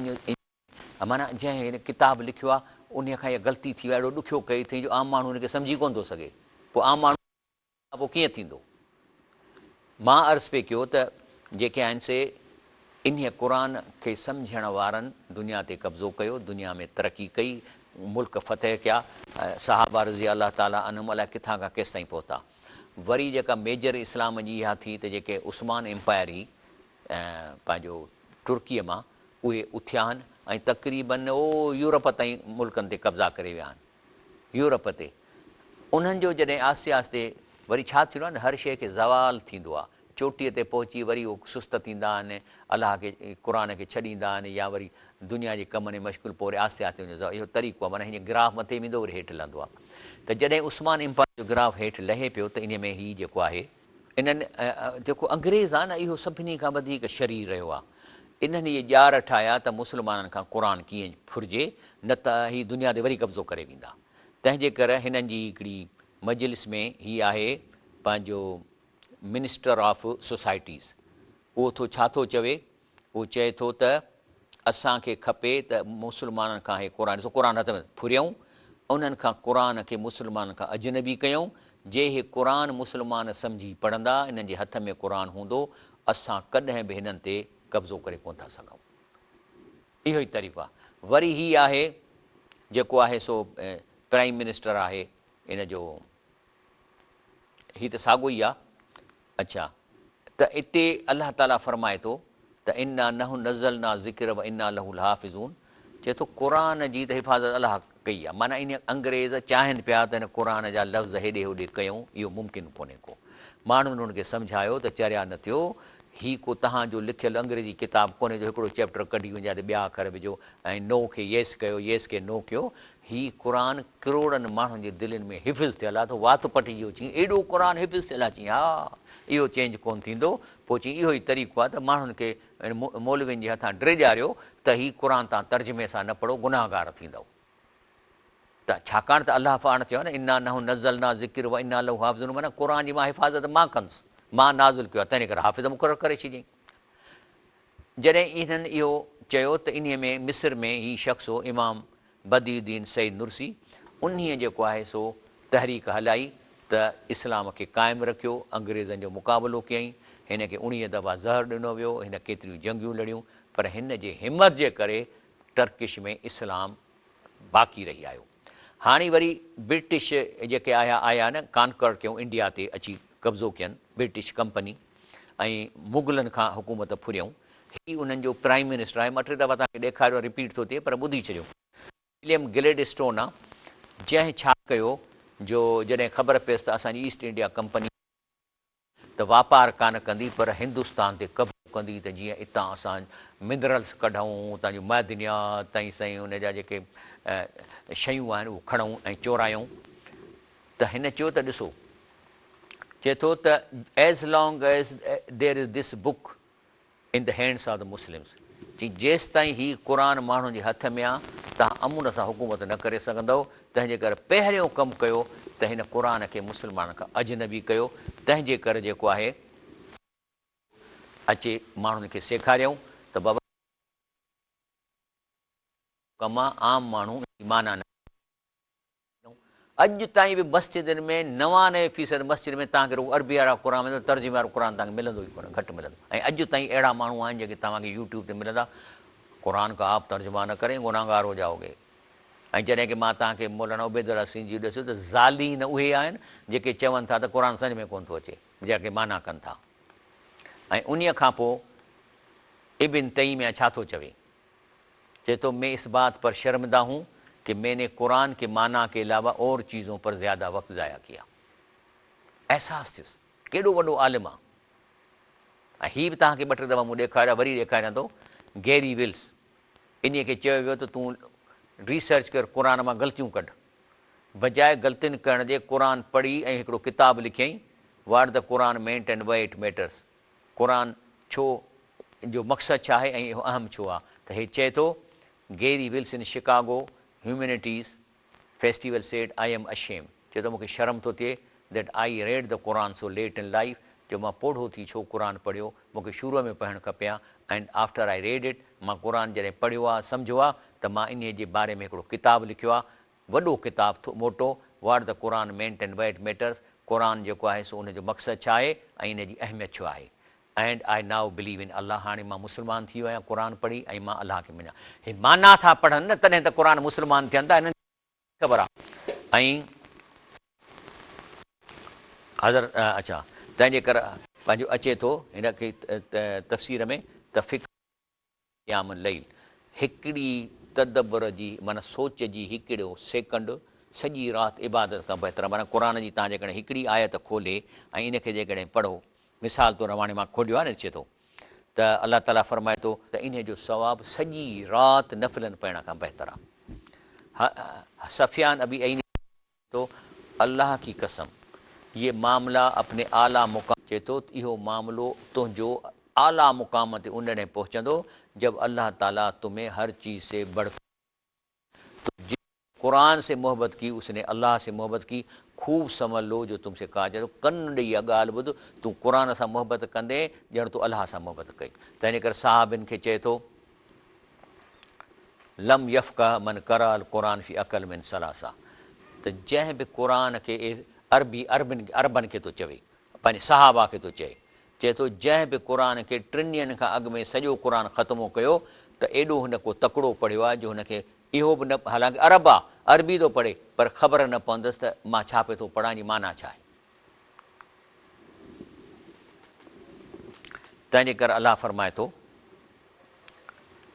माना जंहिं हिन किताबु लिखियो आहे उन खां इहा ग़लती थी वई, अहिड़ो ॾुखियो कई अथई जो आम माण्हू हुनखे सम्झी कोन थो सघे। पोइ आम माण्हू पोइ कीअं थींदो? मां अर्ज़ु पे कयो त जेके आहिनि से इन क़ुर खे सम्झण वारनि दुनिया ते कब्ज़ो कयो, दुनिया में तरक़ी कई, मुल्क फ़तह कया, सहाबा रज़ी अलाह ताला अनहुम अलाए किथां खां केसि ताईं पहुता। वरी जेका मेजर इस्लाम जी इहा थी त जेके उस्मान एम्पायर हुई पंहिंजो तुर्कीअ मां, उहे उथिया आहिनि ऐं तक़रीबन यूरोप ताईं मुल्कनि ते कब्ज़ा करे विया आहिनि। यूरोप ते उन्हनि जो जॾहिं आस्ते आस्ते वरी छा थींदो आहे न, हर शइ खे ज़वाल थींदो आहे। चोटीअ ते पहुची वरी उहो सुस्त थींदा आहिनि, अलाह खे क़ुर खे छॾींदा आहिनि या वरी दुनिया जे कम में मश्ग़ूल, पोइ वरी आस्ते आस्ते वञो। इहो तरीक़ो आहे, माना हीअं ग्राफ मथे वेंदो वरी हेठि लहंदो आहे। त जॾहिं उस्मान एम्पायर जो ग्राफ हेठि लहे पियो त इन में हीउ जेको आहे इन्हनि जेको अंग्रेज़ आहे न, इहो सभिनी खां वधीक शरीर रहियो आहे। इन्हनि इहे ॼार ठाहिया त मुस्लमाननि खां क़ुर कीअं फुरिजे, न त हीअ दुनिया ते वरी कब्ज़ो करे वेंदा। तंहिंजे करे हिननि जी हिकिड़ी मजलिस में हीअ आहे पंहिंजो मिनिस्टर ऑफ सोसाइटीज़, उहो थो छा थो चवे, उहो चए थो त असांखे खपे त मुस्लमाननि खां इहे क़ुर हथ में फुरियऊं, उन्हनि खां क़ुर खे मुस्लमाननि खां अजनबी कयूं। जे इहे क़ुर मुस्लमान सम्झी पढ़ंदा, इन्हनि जे हथ में क़ुर हूंदो, असां कॾहिं बि हिननि ते कब्ज़ो करे कोन था सघूं। इहो ई तरीक़ो आहे। वरी हीअ आहे जेको आहे सो प्राइम मिनिस्टर आहे इन जो, हीअ त साॻियो ई आहे। अच्छा, त इते अलाह ताला फरमाए थो त इन्ना नहु नज़लना ज़िक्र व इन्ना लहु लहाफ़िज़ून, चए थो क़ुर जी त हिफ़ाज़त अलाह कई आहे। माना इन अंग्रेज़ चाहिनि पिया त हिन क़ुर जा लफ़्ज़ हेॾे होॾे कयूं, इहो मुमकिन कोन्हे को। माण्हुनि हुनखे सम्झायो त चरिया न थियो, हीउ को तव्हांजो लिखियलु अंग्रेज़ी किताब कोन्हे जो हिकिड़ो चैप्टर कढी वञे त ॿिया अखर विझो ऐं नो खे येस कयो, येस खे नो कयो। हीउ क़ुर करोड़नि माण्हुनि जे दिलनि में हिफ़िज़ थियल आहे। त वात पटिजी वियो, चई एॾो क़ुर हिफ़िज़ थियल आहे, चई हा इहो चेंज कोन थींदो। पोइ चई इहो ई तरीक़ो आहे त माण्हुनि खे मौलवियुनि जे हथां ड्रिॼारियो त हीउ क़ुर तव्हां तर्जुमे सां न पढ़ो, गुनाहगार थींदव। त छाकाणि त अलाह पाण चयो न इन्ना नहु नज़लना ज़िक्र व इन्ना लहु हाफ़िज़ून, माना क़ुर जी मां हिफ़ाज़त मां कंदुसि, मां नाज़िल कयो आहे, तंहिं करे हाफ़िज़ मुक़ररु करे छॾियईं। जॾहिं इन्हनि इहो चयो त इन में मिस्र में हीउ शख़्स हो इमाम बदीउद्दीन सईद नुरसी, उन्हीअ जेको आहे सो तहरीक हलाई त इस्लाम खे क़ाइमु रखियो, अंग्रेज़नि जो मुक़ाबिलो कयईं। हिन खे 19 दफ़ा ज़हर ॾिनो वियो, हिन केतिरियूं जंगियूं लड़ियूं, पर हिन जे हिमत जे करे टर्किश में इस्लाम बाक़ी रही आयो। हाणे वरी ब्रिटिश जेके आया न, कानकर कयूं, इंडिया ते अची कब्ज़ो कयनि ब्रिटिश कंपनी ऐं मुग़लनि खां हुकूमत फुरियऊं। हीउ उन्हनि जो प्राइम मिनिस्टर आहे। 2-3 दफ़ा तव्हांखे ॾेखारियो, रिपीट थो थिए पर ॿुधी छॾियो। विलियम ग्लेडस्टोन आहे, जंहिं छा कयो जो जॾहिं ख़बर पयसि त असांजी ईस्ट इंडिया कंपनी त वापारु कान कंदी पर हिंदुस्तान ते कब्ज़ो कंदी, त जीअं हितां असां मिनरल्स कढूं, उतां जूं मइदनियात ताईं साईं उन जा जेके शयूं आहिनि उहे खणूं ऐं चोरायूं। त हिन चयो त ॾिसो, चए थो त as long as there is this book in the hands of the Muslims, चई जेसि ताईं हीउ क़ुर माण्हुनि जे हथ में आहे तव्हां अमून सां हुकूमत न करे सघंदव। तंहिंजे करे पहिरियों कमु कयो त हिन क़ुर खे मुस्लमान खां अजनबी कयो। तंहिंजे करे जेको आहे अचे माण्हुनि खे सेखारियऊं त बाबा कम आहे, आम माण्हू माना न। अॼु ताईं बि मस्जिदनि में 99% मस्जिद में तव्हांखे रुॻो अरबी वारा क़ुर मिलंदो, तर्जुमे वारो क़ुर तव्हांखे मिलंदो ई कोन, घटि मिलंदो। ऐं अॼु ताईं अहिड़ा माण्हू आहिनि जेके तव्हांखे यूट्यूब ते मिलंदा, क़ुर का आप तर्जुमा न करें गुनाहगार हो जाओगे। ऐं जॾहिं की मां तव्हांखे मौलाना उबैदुल्ला सिंधी ॾिसो त ज़ालीन उहे आहिनि जेके चवनि था त क़ुर सम्झ में कोन थो अचे, जेके माना कनि था। ऐं उन्हीअ खां पोइ इब्न तैमिया छा थो चवे, चए तो मैं इस बात पर शर्मिंदा हूँ कि मैंने कुरान के माना के अलावा और चीज़ों पर ज़्यादा वक्त ज़ाया किया। एहसास थियुसि केॾो वॾो आलिम आहे। ऐं हीअ बि तव्हांखे ॿ टे दफ़ा मूं ॾेखारिया, वरी ॾेखारियां थो। गैरी विल्स, इन खे चयो वियो त तूं रिसर्च कर, क़ुर मां ग़लतियूं कढ। बजाए ग़लतियुनि करण जे क़ुर पढ़ी ऐं हिकिड़ो किताबु लिखियईं, वाट द क़ुर मेंट एंड वाई इट मैटर्स। क़ुर छो जो मक़सदु छा आहे ऐं इहो अहम छो आहे। त हे चए थो, Garry Wills in Chicago humanities festival said I am ashamed. चए थो मूंखे शर्म थो थिए दैट आई रेड द क़ुर सो लेट इन लाइफ, जो मां पोढ़ो थी छो क़ुर पढ़ियो, मूंखे शुरूअ में पढ़णु खपे हा। And after I read it, मां क़ुर जॾहिं पढ़ियो आहे सम्झो आहे त मां इन जे बारे में हिकिड़ो किताबु लिखियो आहे, वॾो किताबु मोटो, वाट द क़ुर मेंट एंड वाई इट मैटर्स। क़ुर जेको आहे सो उनजो मक़सदु छा आहे ऐं इन जी अहमियत छो आहे। And I now believe in अल्लाह। हाणे मां मुस्लमान थी वियो आहियां क़ुर पढ़ी, ऐं मां अलाह खे मञा। हे माना था पढ़नि न, तॾहिं त क़ुर मुस्लमान थियनि था, हिननि ख़बर आहे। ऐं हज़रत अच्छा, तंहिंजे करे पंहिंजो अचे थो हिन खे तफ़सीर में त क़ियाम लैल, हिकिड़ी तदबर जी माना सोच जी हिकिड़ो सेकंड सॼी राति इबादत खां बहितर। माना क़ुर जी तव्हां जेकॾहिं हिकिड़ी आयत खोले ऐं इनखे जेकॾहिं पढ़ो, मिसाल तौरु हाणे मां खोलियो आहे न, अचे थो त अलाह ताला फरमाए थो त इन जो सवाबु सॼी राति नफ़िलनि पढ़ण खां बहितर आहे। सफ़ियान अबी ऐं तो अल्लाह की कसम ये मामला अपने आला मुक़ाम, चए थो इहो मामिलो तुंहिंजो आला मुक़ाम ते उन ॾींहुं पहुचंदो जब अल्लाह ताला तुम्हें हर चीज़ से बढ़, कुरान से मोहब्बत की उसने अल्लाह से मोहब्बत की, खूब समझ लो जो तुमसे कहा जाए। कन ॾेई इहा ॻाल्हि ॿुध, तूं क़ुर सां मोहब्बत कंदे ॼण तूं अल्लाह सां मोहब्बत कई। तंहिंजे करे साहबिन खे चए थो, लम यफ़क़ह मन क़रा अल क़ुरान फ़ी अक़ल मिन सलासा, त जंहिं बि क़ुर खे अरबनि खे थो चवे, पंहिंजे सहाबा खे थो चए थो जंहिं बि क़ुर खे 3 ॾींहंनि खां अॻु में सॼो क़ुर ख़तमु कयो त एॾो हुन को तकिड़ो पढ़ियो आहे जो हुनखे इहो बि न, हालांकि अरब आहे, अरबी थो पढ़े, पर ख़बर न पवंदसि त मां छा पियो थो पढ़ां जी माना छा आहे। तंहिंजे करे अलाह फरमाए थो,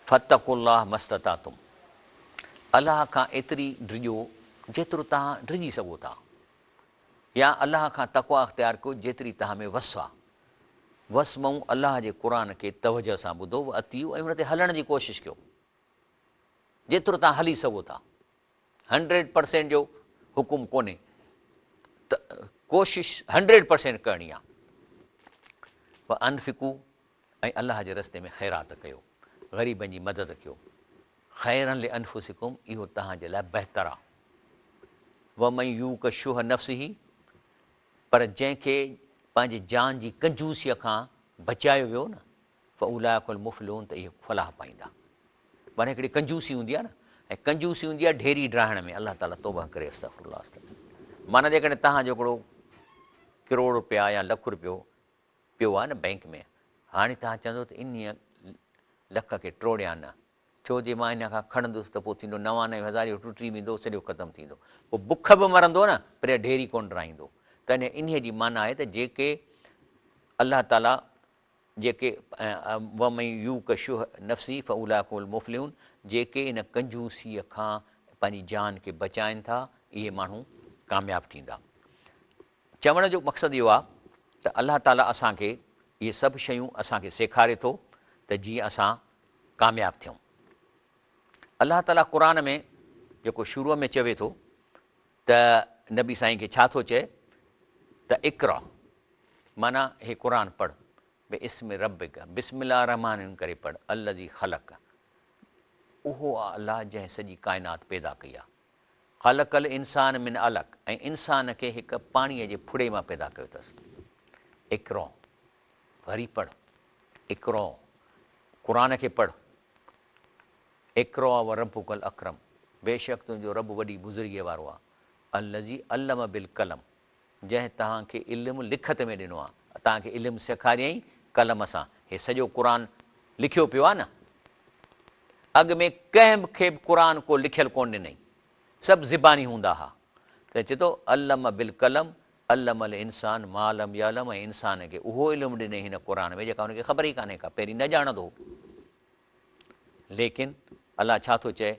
फतकुल्लाह मस्ततातुम, अलाह खां एतिरी डिॼो जेतिरो तव्हां डिॼी सघो था, या अलाह खां तक़वा अख़्तियार कयो जेतिरी तव्हां में वस आहे। वस मां अलाह जे क़ुर खे तवजह सां ॿुधो, अतियो ऐं हुन ते हलण जी कोशिशि कयो जेतिरो तव्हां हली सघो था। 100% जो हुकुम कोन्हे, त कोशिशि 100% करणी आहे। पर अनफ़िकू, ऐं अलाह जे रस्ते में ख़ैरात कयो, ग़रीबनि जी मदद कयो। ख़ैरन ले अनफुसिकुम, इहो तव्हांजे लाइ बहितर आहे। वमन यूक शुह नफ़्सिही, पर जंहिंखे पंहिंजे जान जी कंजूसीअ खां बचायो वियो न, फ़उलाइकुल मुफ़्लिहून, त इहे फलाह पाईंदा। माना हिकिड़ी कंजूसी हूंदी आहे न, ऐं कंजूसी हूंदी आहे ढेरी ड्राइण में। अलाह ताला तौबा करे, अस्तग़फिरुल्लाह। माना जेकॾहिं तव्हांजो हिकिड़ो करोड़ रुपया या लख रुपयो पियो आहे न बैंक में, हाणे तव्हां चवंदो त इन लख खे टोड़िया न, छो जे मां इन खां खणंदुसि त पोइ थींदो 99,000 इहो टुटी वेंदो, सॼो ख़तमु थींदो, पोइ बुख बि मरंदो न, पर ढेरी कोन ड्राईंदो। त इन जी माना आहे त जेके अलाह ताला जेके वमई यू कशुह नफ़्सी फ़उलाइकुल मुफ़्लिहून, जेके इन कंजूसीअ खां पंहिंजी जान खे बचाइनि था, इहे माण्हू कामयाबु थींदा। चवण जो मक़सदु इहो आहे त अलाह ताला असांखे इहे सभु शयूं असांखे सेखारे थो त जीअं असां कामयाबु थियूं। अलाह ताला क़ुर में जेको शुरूअ में चवे थो त नबी साईं खे छा थो चए त इक़रा, माना हे क़ुर पढ़, भई इस्म रब्बिक, बिस्मिल्लाह रहमान करे पढ़, अल्लज़ी ख़लक़, उहो आहे अलाह जंहिं सॼी काइनात पैदा कई आहे। ख़लक़ल इंसान मिन अलक़, ऐं इंसान खे हिकु पाणीअ जे फुड़े मां पैदा कयो अथसि। इक़रो, वरी पढ़, इक़रो, क़ुर खे पढ़। इक़रो व रब्बुकल अकरम, बेशक तुंहिंजो रब वॾी बुज़ुर्गीअ वारो आहे। अल्लज़ी अल्लम बिल कलम, जंहिं तव्हांखे इल्मु लिखत में ॾिनो आहे, तव्हांखे इल्मु सेखारियईं कलम सां। हे सॼो क़ुर लिखियो पियो आहे न, अॻु में कंहिं खे बि क़ुर को लिखियलु कोन ॾिनई, सभु ज़िबानी हूंदा हुआ। त चए थो अल्लम बिल कलम अल्लम अल इंसान मालम यालम, ऐं इंसान खे उहो इल्मु ॾिनई हिन क़ुर में जेका हुनखे ख़बर ई कान्हे का, पहिरीं न ॼाणंदो हो। लेकिन अलाह छा थो चए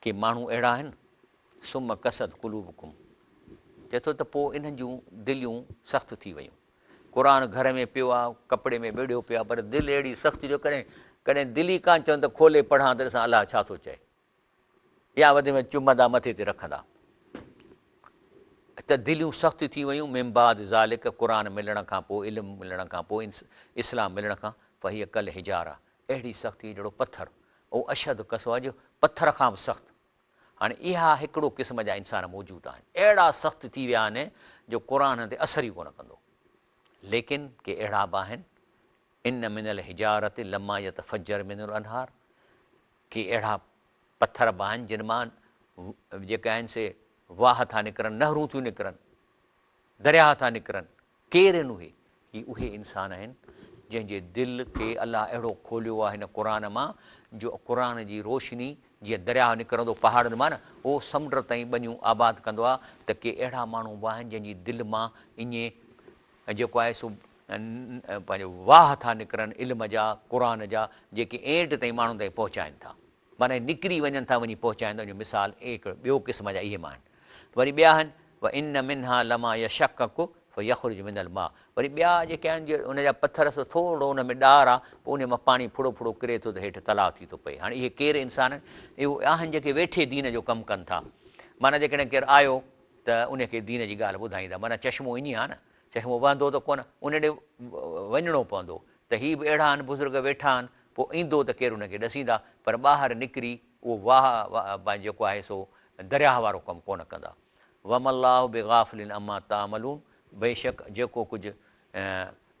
कि माण्हू अहिड़ा आहिनि, सुम कसद कुलूबकुम, चए थो त पोइ इन्हनि जूं दिलियूं सख़्तु थी वयूं। क़ुर घर में पियो आहे, कपिड़े में ॿेड़ियो पियो आहे, पर दिलि अहिड़ी सख़्तु जो कॾहिं कॾहिं दिलि ई कान चवनि त खोले पढ़ां त ॾिसां अलाह छा थो चए, या वधि में चुमंदा मथे ते रखंदा। त दिलियूं सख़्तु थी वयूं। मिम्बाद ज़ालिक, क़ुर मिलण खां पोइ, इल्मु मिलण खां पोइ, इस्लाम मिलण खां, फ़हिय कल हिजारा, अहिड़ी सख़्ती जहिड़ो पथर, उहो अशद कसो आहे जो पथर खां बि सख़्तु। हाणे इहा हिकिड़ो क़िस्म जा इंसान मौजूदु आहिनि, अहिड़ा सख़्तु थी विया आहिनि जो क़ुर ते असर ई कोन कंदो। लेकिन के अहिड़ा बि आहिनि, इन मिनल हिजारत लमा यतफज्जर मिनल अनहार, के अहिड़ा पथर बि आहिनि जिन मां जेके आहिनि से वाह था निकिरनि, नहरूं थियूं निकिरनि, दरिया था निकिरनि। केरु आहिनि उहे? ही उहे इंसान आहिनि जंहिंजे दिलि खे अलाह अहिड़ो खोलियो आहे हिन क़ुर मां, जो क़ुर जी रोशनी जीअं दरिया निकिरंदो पहाड़नि मां न, उहो समुंड ताईं ॿनियूं आबाद कंदो आहे। त के अहिड़ा माण्हू बि आहिनि जंहिंजी दिलि मां ईअं जेको आहे सो पंहिंजो वाह था निकिरनि इल्म जा, क़ुर जा, जेके एंड ताईं माण्हुनि ताईं पहुचाइनि था, माना निकिरी वञनि था, वञी पहुचाइनि था। जो मिसाल हिकिड़ो ॿियो क़िस्म जा इहे मां आहिनि। वरी ॿिया आहिनि व इन मिन्हा लमा यशक़क़ु फयख़्रुजु मिनल मा, वरी ॿिया जेके आहिनि जो उनजा पथर सां थोरो उन में ॾार आहे, पोइ उन मां पाणी फुड़ो फुड़ो किरे थो त हेठि तलाउ थी थो पए। हाणे इहे केरु इंसान आहिनि? इहो आहिनि जेके वेठे दीन जो कमु कनि था। माना जेकॾहिं केरु आयो त उनखे दीन जी ॻाल्हि ॿुधाईंदा, माना चश्मो ईअं आहे न, चश्मो वहंदो त कोन, उन ॾे वञिणो पवंदो। त हीअ बि अहिड़ा आहिनि बुज़ुर्ग वेठा आहिनि, पोइ ईंदो त केरु उनखे ॾसींदा, पर ॿाहिरि निकिरी उहो वाह जेको आहे सो दरिया वारो कमु कोन कंदा। वमल्लाहु बिगाफ़िलिन अम्मा तामलून, बेशक जेको कुझु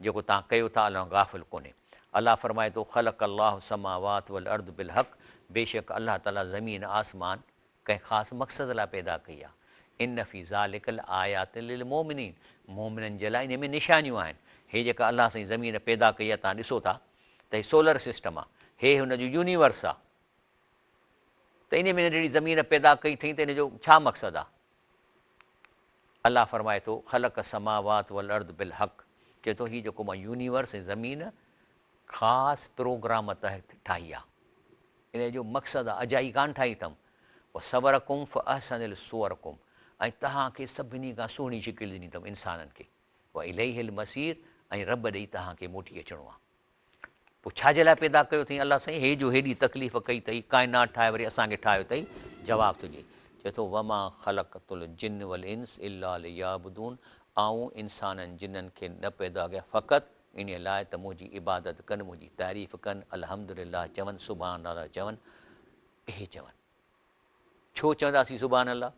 जेको तव्हां कयो था अलाह गाफ़िल कोन्हे। अलाह फरमाए थो ख़लक़ अल्लाहु समावात वल अर्द बिल हक़, बेशक अलाह ताला ज़मीन आसमान कंहिं ख़ासि मक़सद लाइ पैदा कई आहे। इन फ़ी ज़ालिकल आयात लिल मोमिनीन, मोमिननि जे लाइ इन में निशानियूं आहिनि। हे जेका अलाह साईं ज़मीन पैदा कई आहे, तव्हां ॾिसो था त हीउ सोलर सिस्टम आहे, हे हुन जो यूनिवर्स आहे। त इन में जहिड़ी ज़मीन पैदा कई अथई त इन जो छा मक़सदु आहे? अलाह फरमाए थो ख़लक़ समावात वल अर्द बिल हक़, चए थो हीउ जेको मां यूनिवर्स ऐं ज़मीन ख़ासि प्रोग्राम तहत ठाही आहे, इन जो मक़सदु आहे, अजाई कान ठाही अथमि। पोइ सवरकुम फ अहसनिल सुवरकुम, ऐं तव्हांखे सभिनी खां सुहिणी शिकिल ॾिनी अथमि इंसाननि खे। पोइ इलैहिल मसीर, ऐं रब ॾेई तव्हांखे मोटी अचिणो आहे। पोइ छाजे लाइ पैदा कयो अथई अलाह साईं? हे जो हेॾी तकलीफ़ कई अथई, काइनात ठाहे वरी असांखे ठाहियो अथई। जवाबु थो ॾिए, चए थो वमा ख़लक़तुल जिन्न वल इंस इल्ला लियाबुदून, आऊं इंसाननि जिन्हनि खे न पैदा कया फ़क़ति इन लाइ त मुंहिंजी इबादत कनि, मुंहिंजी तारीफ़ कनि, अल्हम्दुलिल्लाह चवनि, सुभान अल्लाह चवनि। इहे चवनि, छो चवंदासीं सुभान अल्लाह?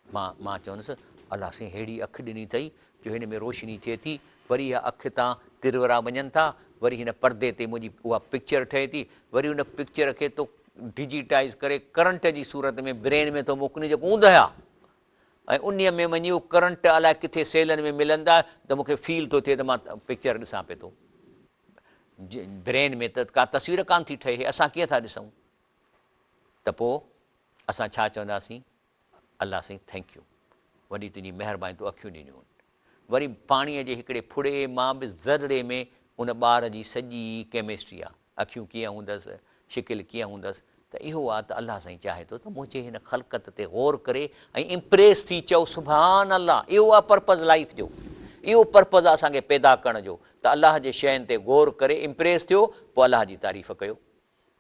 मां चवंदुसि अलाह साईं हेड़ी अखि ॾिनी अथई जो हिन में रोशनी थिए थी, वरी इहा अखि तां तिरवरा वञनि था, वरी हिन परदे ते मुंहिंजी उहा पिक्चर ठहे थी, वरी उन पिक्चर खे तो डिजिटाइज़ करे करंट जी सूरत में ब्रेन में थो मोकिली, जेको ऊंद आहे, ऐं उन में वञी उहो करंट अलाए किथे सेलनि में मिलंदा त मूंखे फील थो थिए त मां पिक्चर ॾिसां पियो थो। ब्रेन में त का तस्वीर कान थी ठहे, असां कीअं था ॾिसूं? त पोइ असां छा चवंदासीं? अलाह साईं थैंक यू, वॾी तुंहिंजी महिरबानी, तूं अखियूं ॾिनियूं। वरी पाणीअ जे हिकिड़े फुड़े मां बि ज़रड़े में उन ॿार जी सॼी केमिस्ट्री आहे, अखियूं कीअं हूंदसि, शिकिल कीअं हूंदसि। त इहो आहे त अलाह साईं चाहे थो त मुंहिंजे हिन ख़लक़त ते गौर करे ऐं इम्प्रेस थी चओ सुभान अल्लाह। इहो आहे पर्पज़ लाइफ जो, इहो पर्पज़ आहे असांखे पैदा करण जो, त अलाह जे शयुनि ते गौर करे इम्प्रेस थियो, पोइ अलाह जी तारीफ़ कयो।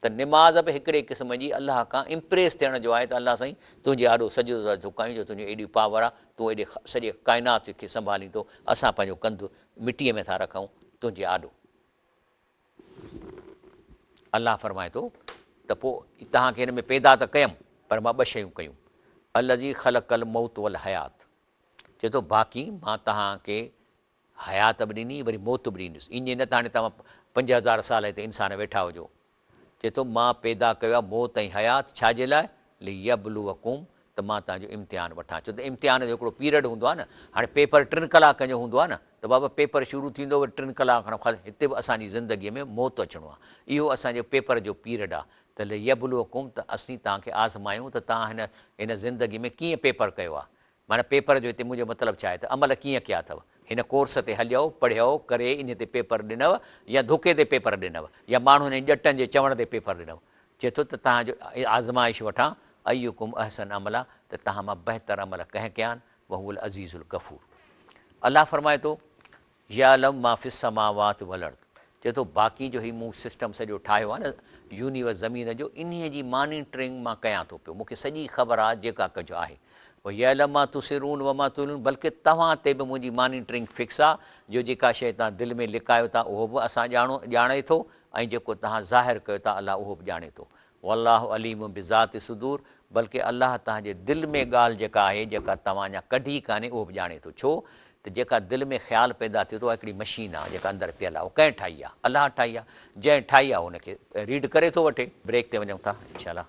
त निमाज़ बि हिकिड़े क़िस्म जी अलाह खां इम्प्रेस थियण जो आहे, त अलाह साईं तुंहिंजे आॾो सॼो था झुकायूं, जो तुंहिंजी एॾी पावर आहे, तूं एॾे सॼे काइनात खे संभाली थो, असां पंहिंजो कंधु मिटीअ में था रखूं तुंहिंजे आॾो। अलाह फरमाए थो त पोइ तव्हांखे हिन में पैदा त कयमि, पर मां ॿ शयूं कयूं। अल्लज़ी ख़लक़ल मौत वल हयात, चए थो बाक़ी मां तव्हांखे हयात बि ॾिनी वरी मौत बि ॾींदुसि। ईअं न त हाणे तव्हां 5000 साल हिते इंसान वेठा हुजो। चए थो मां पैदा कयो आहे मौत ऐं हयात छाजे लाइ, लियब्लुवकुम, त मां तव्हांजो इम्तिहान वठां। छो त इम्तिहान जो हिकिड़ो पीरियड हूंदो आहे न। हाणे पेपर 3 कलाकनि जो हूंदो आहे न, त बाबा पेपर शुरू थींदो वरी 3 कलाक खनि हिते बि असांजी ज़िंदगीअ में मौत अचिणो आहे। इहो असांजो पेपर जो पीरियड आहे। त लियब्लुवकुम, त असीं तव्हांखे आज़मायूं त तव्हां हिन ज़िंदगी में कीअं पेपर कयो आहे। माना पेपर जो हिते मुंहिंजो मतिलबु छा आहे, त अमल कीअं कया अथव। हिन कोर्स ते हलियो, पढ़ियो करे इन ते पेपर ॾिनव, या धोखे ते पेपर ॾिनव, या माण्हुनि जे ॼटनि जे चवण ते पेपर ॾिनव। चए थो त तव्हांजो आज़माइश वठां, अयुकुम अहसन अमला, त तव्हां मां बहितर अमल कंहिं कया आहिनि, वहुल अज़ीज़ुल गफ़ूर। अलाह फरमाए थो यालम मा फ़िस समावात वल अर्द, चए थो बाक़ी जो ही मूं सिस्टम सॼो ठाहियो आहे न यूनिवर्स ज़मीन जो, इन्हीअ जी मॉनिटरिंग मां कयां थो पियो। मूंखे सॼी ख़बर आहे जेका कजो आहे। पोइ यालम मां तुसिरून व मां तुलिन, बल्कि तव्हां ते बि मुंहिंजी मॉनिटरिंग फिक्स आहे। जो जेका शइ तव्हां दिलि में लिकायो था उहो बि असां ॼाणे थो, ऐं जेको तव्हां ज़ाहिर कयो था अलाह उहो बि ॼाणे थो। वल्लाहु अलीम बिज़ाति सुदूर, बल्कि अलाह तव्हांजे दिलि में ॻाल्हि जेका आहे, जेका तव्हां अञा कढी कान्हे, उहो बि ॼाणे थो। छो त जेका दिलि में ख़्यालु पैदा थियो थो, हिकिड़ी मशीन आहे जेका अंदरि पियल आहे। उहा कंहिं ठाही आहे? अलाह ठाही आहे। जंहिं ठाही आहे उनखे रीड करे थो वठे। ब्रेक ते वञूं था इंशाअल्लाह।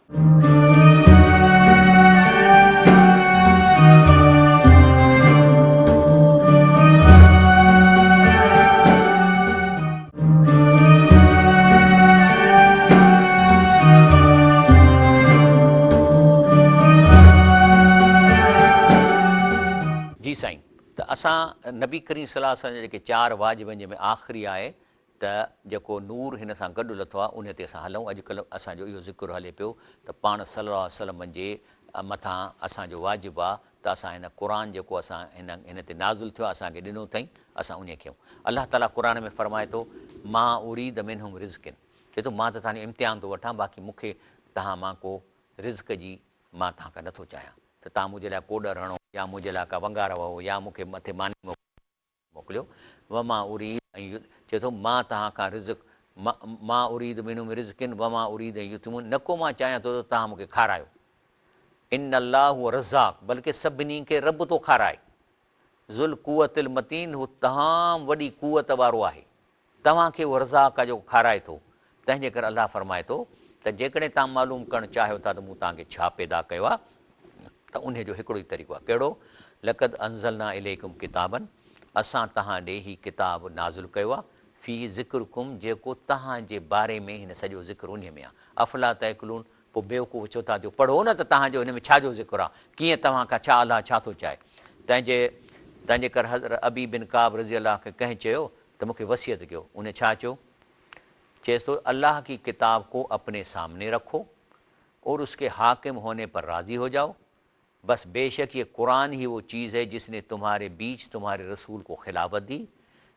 जी साईं, त असां नबी करीम सल्लल्लाहु अलैहि वसल्लम जा जेके 4 वाजिबनि जंहिंमें आख़िरी आहे त जेको नूर हिन सां गॾु लथो आहे, उन ते असां हलूं। अॼुकल्ह असांजो इहो ज़िक्र हले पियो त पाण सल्लल्लाहु अलैहि वसल्लम जे मथां असांजो वाजिबु आहे त असां हिन क़ुर जेको असां हिन ते नाज़िल थियो आहे, असांखे ॾिनो अथई, असां उन खे कयूं। अलाह ताला क़ुर में फरमाए थो मां उरीद मिनहुम रिज़्क़िन, चए थो मां त तव्हांजो इम्तिहान थो वठां, बाक़ी मूंखे तव्हां मां को रिज़्क़ जी मां तव्हांखां नथो चाहियां त तव्हां मुंहिंजे लाइ कोडर हणो, या मुंहिंजे लाइ का वंगार वहो, या मूंखे मथे मानी मोकिलियो। व मां उरीद, ऐं चए थो मां तव्हां खां रिज़्क़ मां उरीद मिनहुम रिज़्क़िन व मां उरीद युतिमुन, न को मां चाहियां थो त तव्हां मूंखे खारायो। इन अल्लाह हुअ रज़ाक़, बल्कि सभिनी खे रब थो खाराए। ज़ुल कुवतिल मतीन, हू तमामु वॾी कुवत वारो आहे। तव्हांखे उहो रज़ाक़ आहे जेको खाराए थो। तंहिंजे करे अलाह फरमाए थो त जेकॾहिं तव्हां मालूम करणु चाहियो था त मूं तव्हांखे छा पैदा कयो आहे, त उन जो हिकिड़ो ई तरीक़ो आहे। कहिड़ो? लक़द अंज़लना इलैकुम किताबन, असां तव्हां ॾे ही किताब नाज़िल कयो आहे, फ़ी ज़िक्रुकुम, जेको तव्हांजे बारे में हिन सॼो ज़िक्र उन में आहे। अफ़ला तअक़िलून, पोइ बेवकूफ़ छो था थियो? पढ़ो न त तव्हांजो हिन में छाजो ज़िक्र आहे, कीअं तव्हां खां छा अलाह छा थो चाहे। तंहिंजे करे हज़रत अबी बिन काब रज़ी अल्लाह खे कंहिं चयो त मूंखे वसियत कयो। उन छा चयो? चएसि थो अल्लाह की किताब को अपने सामने रखो और उसके हाकिम होने पर राज़ी हो जाओ। बस बेशक ये कुरान ही वो चीज़ है जिसने तुम्हारे बीच तुम्हारे रसूल को खिलाफत दी।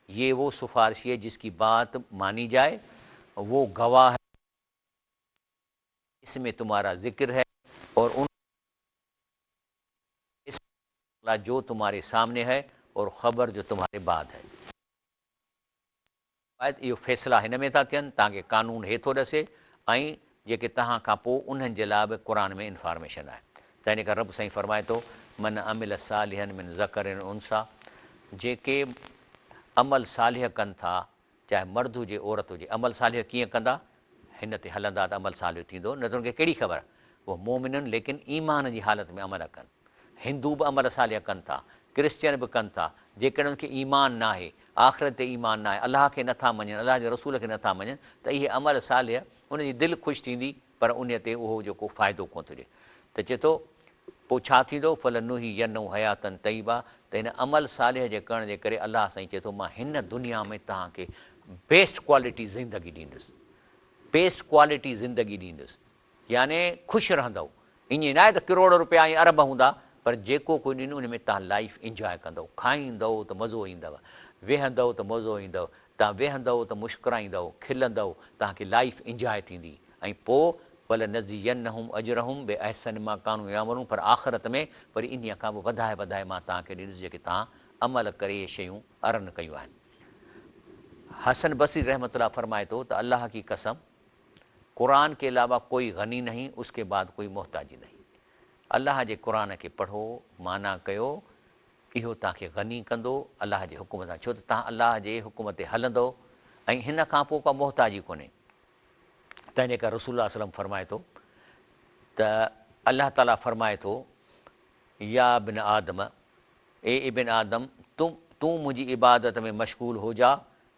ये वो सिफारिशी है जिसकी बात मानी जाए, वो गवाह है, इसमें तुम्हारा जिक्र है, और उन जो तुम्हारे सामने है, और ख़बर जो तुम्हारे बाद है। इहो फ़ैसिला हिन में था थियनि, तव्हांखे कानून हे थो ॾसे, ऐं जेके तव्हां खां पोइ उन्हनि जे लाइ बि क़ुर में इंफॉर्मेशन आहे। तंहिंजे करे रब साईं फरमाए थो मन अमिल सालिहन मिन ज़करिन उनसा, जेके अमल सालिह कनि था, चाहे मर्द हुजे औरत हुजे। अमल सालिह कीअं कंदा? हिन ते हलंदा त अमल सालिह थींदो, न त उनखे कहिड़ी ख़बर? उहो मोमिननि लेकिन ईमान जी हालत में अमल कनि। हिंदू बि अमल सालिह कनि था, क्रिश्चियन बि कनि था, जेकॾहिं उनखे ईमान न आहे, आख़िरत ते ईमान न आहे, अलाह खे नथा मञनि, अलाह जे रसूल खे नथा मञनि, त इहे अमल सालिह उनजी दिलि ख़ुशि थींदी, पर उन ते उहो जेको फ़ाइदो कोन थो ॾिए। त चए थो पोइ छा थींदो? फल नुही यनऊ हयातन तइबा, त हिन अमल सालिह जे करण जे करे अलाह साईं चए थो मां हिन दुनिया में तव्हांखे बेस्ट क्वालिटी ज़िंदगी ॾींदुसि, बेस्ट क्वालिटी ज़िंदगी ॾींदुसि, याने ख़ुशि रहंदव। ईअं न आहे त किरोड़ रुपया ऐं अरब हूंदा, पर जेको कोई ॾींदो उन में तव्हां लाइफ इंजॉय कंदव, खाईंदव त मज़ो ईंदव, वेहंदव त मज़ो ईंदव, तव्हां वेहंदव त मुस्कुराईंदव, खिलंदव, तव्हांखे लाइफ इंजॉय थींदी। ऐं पोइ भले नज़ीयनहुम अजरहुम बे अहसन मां कानू यामलून, पर आख़िरत में वरी इन खां बि वधाए वधाए मां तव्हांखे ॾींदुसि जेके तव्हां अमल करे इहे शयूं अरन कयूं आहिनि। हसन बसरी रहमतुल्लाह फरमाए थो त अल्लाह की कसम, कुरान के अलावा कोई गनी नहीं, उसके बाद कोई मोहताजी नहीं। अलाह जे क़ुर खे पढ़ो, माना कयो, इहो तव्हांखे गनी कंदो अलाह जे हुकुम सां, छो त तव्हां अलाह जे हुकुम ते हलंदो ऐं हिन खां पोइ का मोहताजी कोन्हे। तंहिंजे करे रसूल सलम फरमाए थो त अलाह ताला फरमाए थो, या इब्न आदम, ए इब्न आदम, तूं मुंहिंजी इबादत में मशगूल हुजा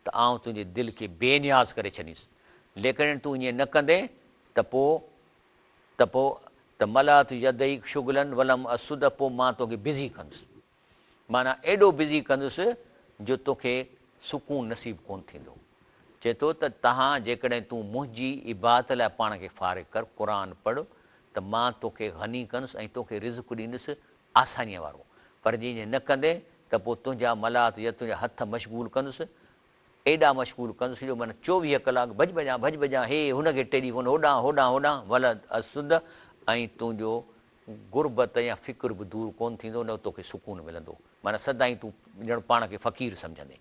त आउं तुंहिंजे दिलि खे बेनियाज़ करे छॾींदुसि, लेकिन तूं ईअं न कंदे त मला तूं यदई शुगलनि वलम असुद, पोइ मां तोखे बिज़ी कंदुसि, माना एॾो बिज़ी कंदुसि जो तोखे सुकून नसीबु कोन थींदो। चए थो त तव्हां जेकॾहिं तूं मुंहिंजी इबादत लाइ पाण खे फ़ारिग़ कर, क़ुर पढ़, त मां तोखे गनी कंदुसि ऐं तोखे रिज़्क़ ॾींदुसि आसानीअ वारो। पर जे ईअं न कंदे त पोइ तुंहिंजा मलात या तुंहिंजा हथ मशगूल कंदुसि, एॾा मशगूल कंदुसि जो माना 24 कलाक भॼ भॼां, हे हुनखे टेलीफोन होॾां होॾां वल असुद, ऐं तुंहिंजो गुरबत या फ़िक्र बि दूरि कोन थींदो, न तोखे सुकून मिलंदो, माना सदाईं तूं ॼण पाण खे फ़क़ीर सम्झंदे।